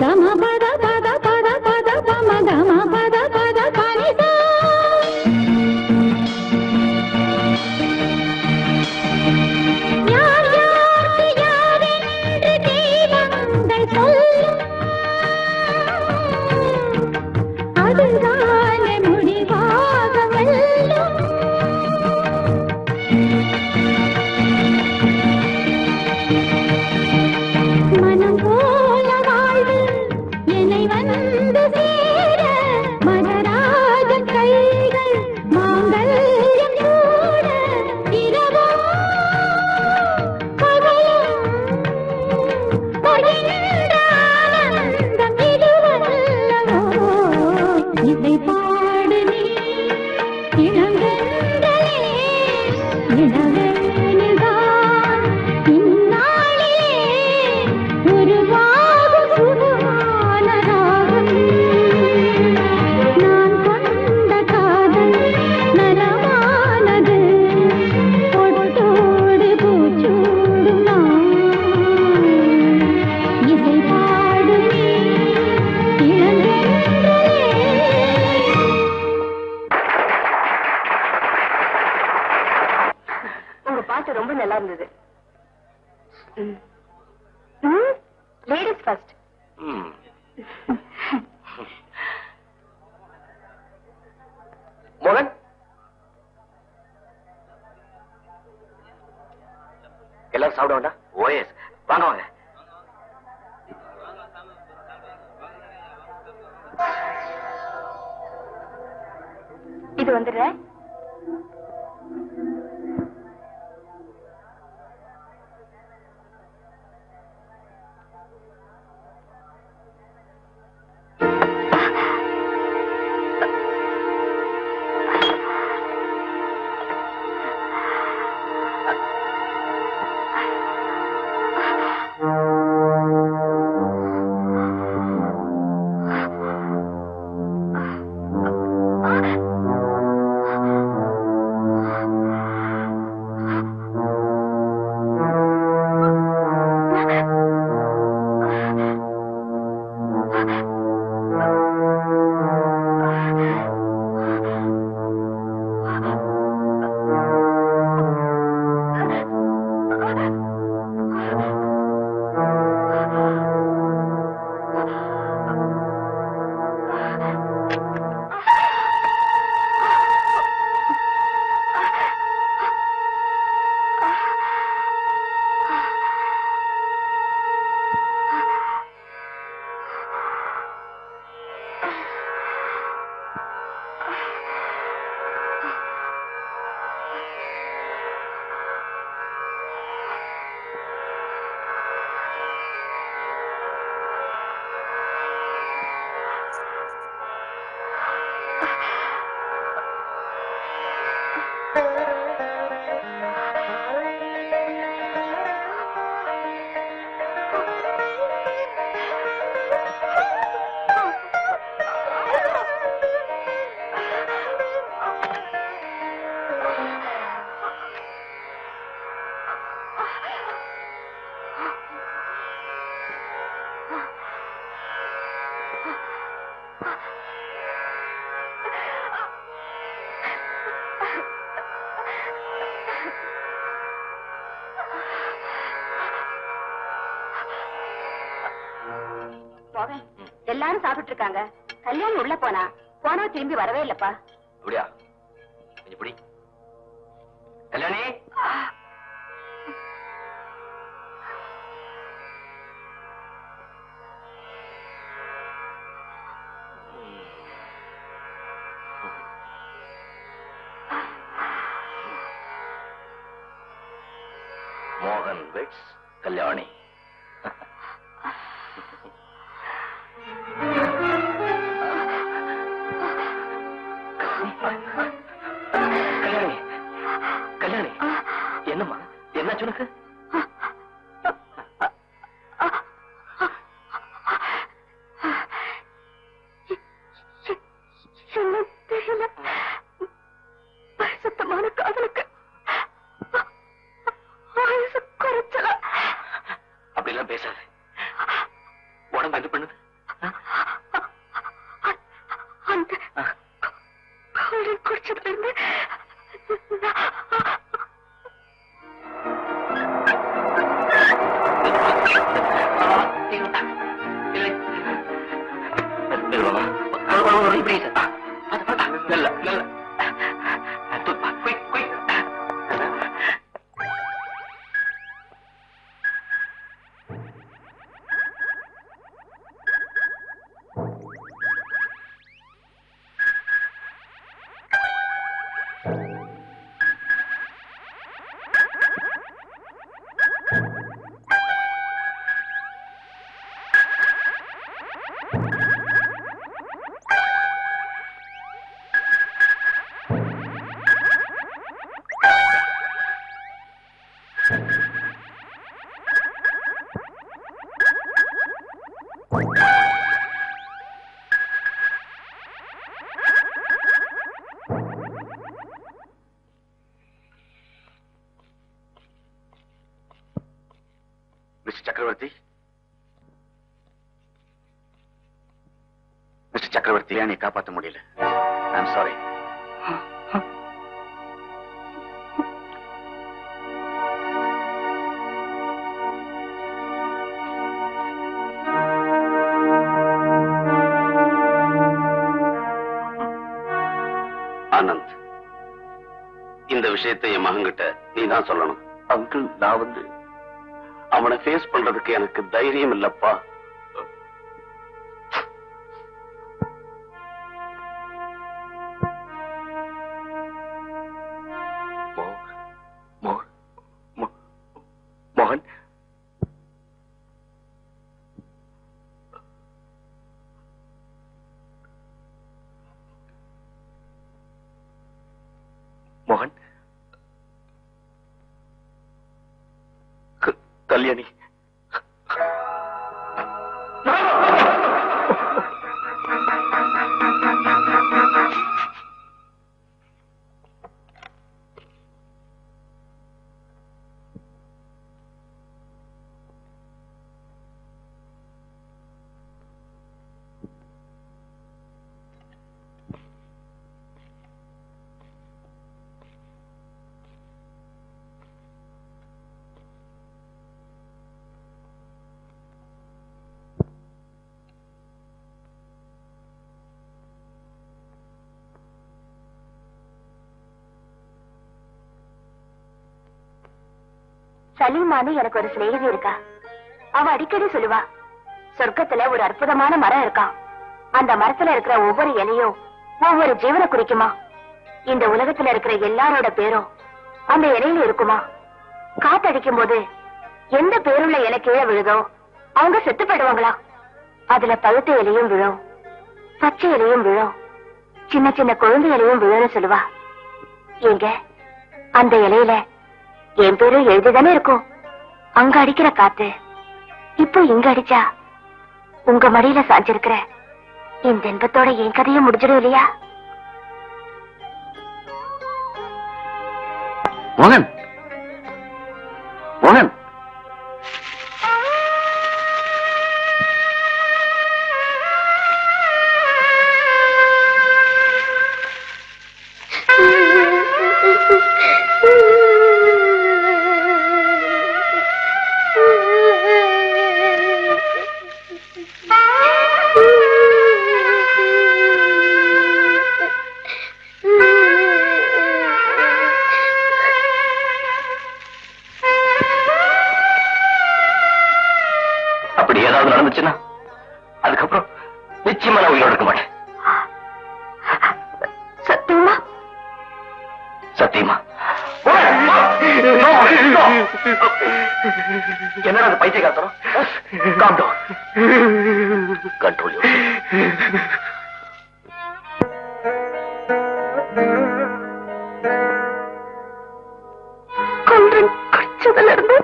கம பத பத பத பத பம கம பத பத பனிதா யார் யாருக்கு யாரென்று தெய்வங்கள் சொல்லும் அதுதானே முடிவாக வெல்லும் மனம் போல வாழ்வு என்னை வந்து சேர மனராஜ கைகள் மாங்கல்யம் கூட இரவோ பகலும் பகிர்ந்த ஆனந்தம் இதுவல்லவோ இதை பாடு நீ இளங்கன்றலே இளவேனில்தான் இந்நாளிலே உருவாகும் சுகமான ராகம் நான் கொண்ட காதல் நலமானது பொட்டோடு பூச்சூடும் நான் இசை பாடு நீ இளங்கன்றலே உங்க பாட்டு ரொம்ப நல்லா இருந்தது. Ladies first. மோகன், எல்லாரும் சாப்பிட வேண்டாம். ஓஎஸ், வாங்க வாங்க. இது வந்துடுறேன். எல்லாரும் சாப்பிட்டு இருக்காங்க. கல்யாணம் உள்ள போனா திரும்பி வரவே இல்லப்பா. அப்படியா? இப்படி கல்யாணி, மோகன் வெட்ஸ் கல்யாணி. கல்யாணி, கல்யாணி, என்னம்மா, என்னாச்சு உனக்கு? பரிசுத்தமான காதலுக்கு வயசு குறைச்சல குடிச்சதுல இருந்து மிஸ்டர் சக்கரவர்த்தி நீ காப்பாற்ற முடியல. I'm sorry. ஆனந்த், இந்த விஷயத்தை என் மகன்கிட்ட நீ தான் சொல்லணும். அங்கிள், நான் வந்து அவனை ஃபேஸ் பண்றதுக்கு எனக்கு தைரியம் இல்லப்பா. மோகன், மோகன், கல்யாணி சலீமானு எனக்கு ஒரு சிநேகிதி இருக்கா. அவ அடிக்கடி சொல்லுவா, சொர்க்கத்துல ஒரு அற்புதமான மரம் இருக்கான். அந்த மரத்துல இருக்கிற ஒவ்வொரு இலையும் ஒவ்வொரு ஜீவனை குறிக்குமா. இந்த உலகத்துல இருக்கிற எல்லாரோட பேரும் அந்த இலையில இருக்குமா. காத்தடிக்கும் போது எந்த பேருள்ள இலை கீழே விழுதோ அவங்க செத்து போயிடுவாங்களா. அதுல பழுத்த இலையும் விழும், பச்சை இலையும் விழும், சின்ன சின்ன குழந்தை இலையும் விழுன்னு சொல்லுவா. எங்க அந்த இலையில என் பேரும் எழுதிதானே இருக்கும். அங்க அடிக்கிற காத்து இப்போ இங்க அடிச்சா உங்க மடியில சாஞ்சிருக்கிற இந்த இன்பத்தோட என் கதையும் முடிஞ்சிடும் இல்லையா? மோகன், மோகன், நடந்துச்சுன்னா அதுக்கப்புறம் நிச்சயமா நான் உயிரோட இருக்க மாட்டேன். சத்தியமா? சத்தியமா. என்னடா அது பைத்தியக்காரத்தனம்? Calm down. Control yourself. கொன்றன் குடிச்சதுல இருந்து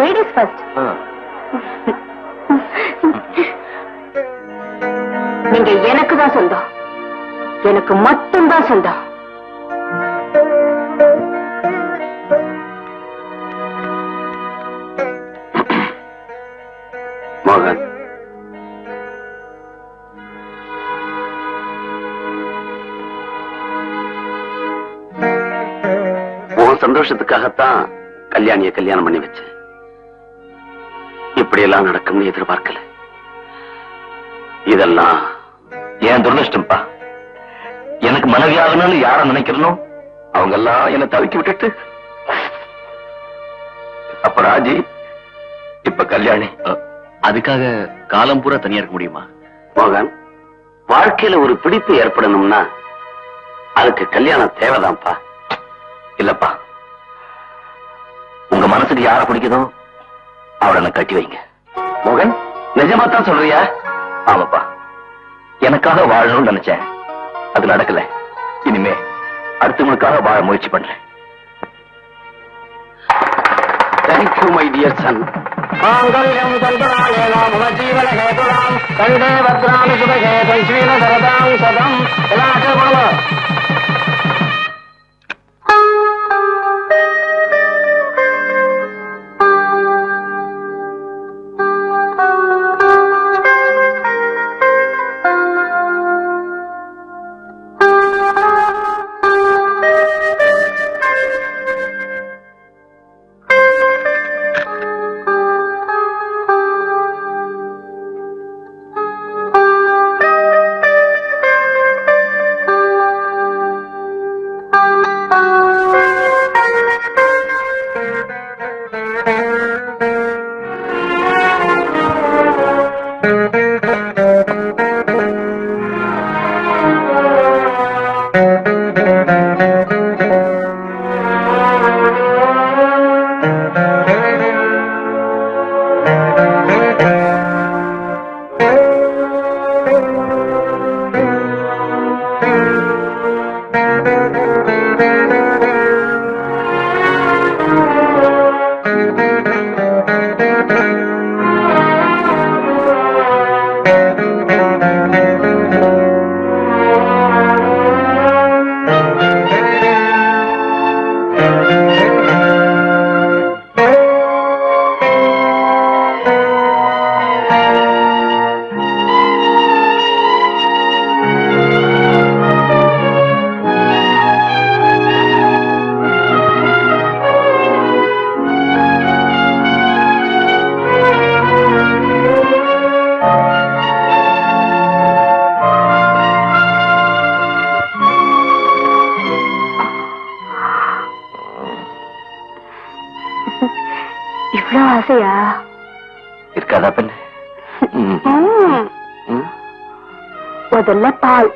லேடிஸ் ஃபர்ஸ்ட். நீங்க எனக்கு தான் சொந்தம், எனக்கு மட்டும்தான் சொந்தம். சந்தோஷத்துக்காகத்தான் கல்யாணிய கல்யாணம் பண்ணி வச்சேன். இப்படி எல்லாம் நடக்கும்னு எதிர்பார்க்கல. இதெல்லாம் என் துரதிருஷ்டம்பா. எனக்கு மனைவியாகணும்னு யார நினைக்கிறனோ அவங்க எல்லாம் என்ன தவிக்கி விட்டுட்டு, அப்ப ராஜி, இப்ப கல்யாணி. அதுக்காக காலம் பூரா தனியா இருக்க முடியுமா? மோகன், வாழ்க்கையில ஒரு பிடிப்பு ஏற்படணும்னா அதுக்கு கல்யாணம் தேவைதான்ப்பா. இல்லப்பா, உங்க மனசுக்கு யார பிடிக்குதோ அவளை கட்டி வைங்க. மோகன், நிஜமா தான் சொல்றியா? ஆமாப்பா, எனக்காக வாழணும்னு நினைச்சேன், அது நடக்கல. இனிமே அடுத்தவங்களுக்காக வாழ முயற்சி பண்றேன். Thank you my dear son. மாங்கல்யம் தந்தராயணாம் ஜீவன ஹேதுராம் கண்டே பத்ராமி சுபகே பஞ்சீன சரதாம் சதம். எல்லாம் ஆச்சரியப்படுவா. இவ்வளவு ஆசையா இருக்காதா பெண்ணு? முதல்ல பால்.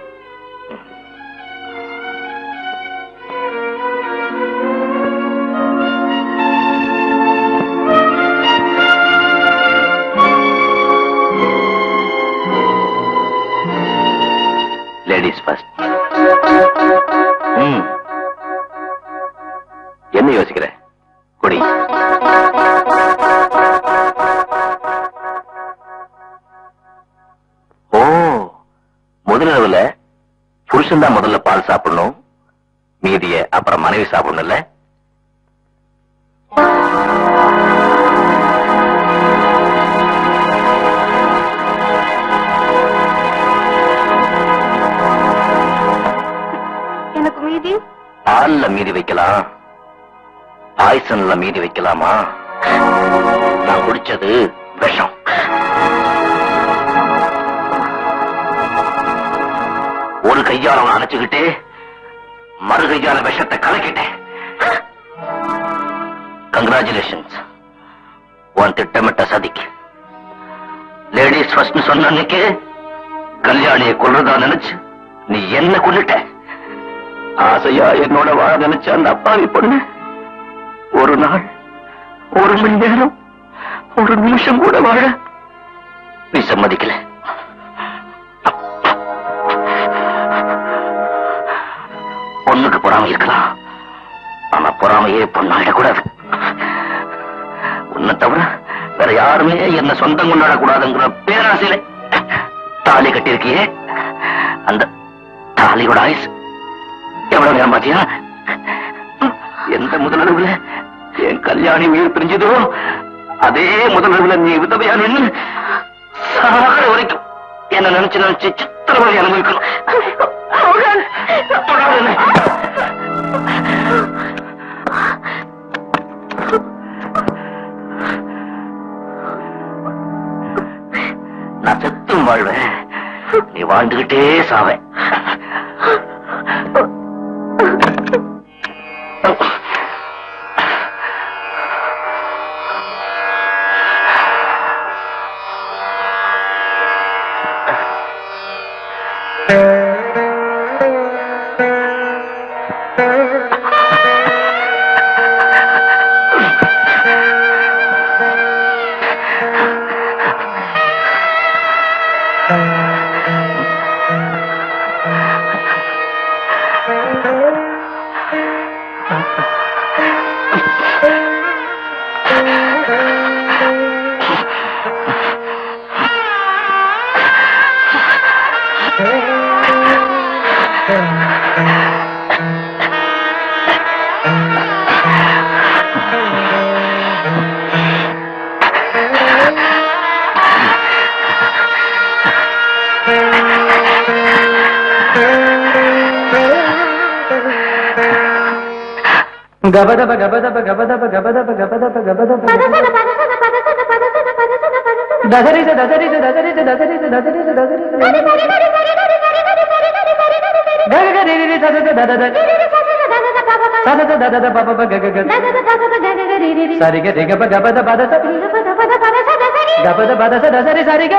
Ladies first. என்ன யோசிக்கிற? குடி. ஓ, முதல்ல புருஷன் தான் முதல்ல பால் சாப்பிடணும், மீதிய அப்புறம் மனைவி சாப்பிடணும்ல? எனக்கு மீதி பால்ல மீதி வைக்கலாம், பாய்சன்ல மீதி வைக்கலாமா? நான் குடிச்சது விஷம். ஒரு கையால அவனை அணைச்சுக்கிட்டு மறு கையால விஷத்தை கலக்கிட்டேன். கங்க்ராச்சுலேஷன்ஸ், உன் திட்டமிட்ட சதிக்கு. லேடிஸ் ஃபர்ஸ்ட் சொன்ன அன்னைக்கு கல்யாணியை கொல்றதா நினைச்சு நீ என்ன கொல்லிட்ட. ஆசையா என்னோட வாழ நினைச்ச அந்த அப்பாவி பொண்ணு ஒரு நாள், ஒரு மணி நேரம், ஒரு நிமிஷம் கூட வாழ நீ சம்மதிக்கல. பொண்ணுக்கு பொறாமை இருக்கலாம், ஆனா பொறாமையே பொண்ணாயிடக்கூடாது. உன்னை தவிர வேற யாருமே என்ன சொந்தம் கொண்டாடக்கூடாதுங்கிற பேராசையில தாலி கட்டியிருக்கியே. அந்த தாலியோட ஆயுசு எவ்வளவு நேரம் பாத்தியா? எந்த முதலளவுல என் கல்யாணி உயிர் பிரிஞ்சதோ அதே முதலளவுல நீ விதவையா நின்று சாகர வரைக்கும் என்ன நினைச்சு நினைச்சு சித்திரவதை அனுபவிக்கணும். வாழ்வ, நீ வாழ்ந்துகிட்டே சாவ. గబదబ గబదబ గబదబ గబదబ గబదబ గబదబ దదరిస దదరిస దదరిస దదరిస దదరిస దదరిస గగగరిరి సదద దదద సదద దదద బబబ గగగ సరిగ రిగబ గబద బదస గబద బదస దసరి సరిగ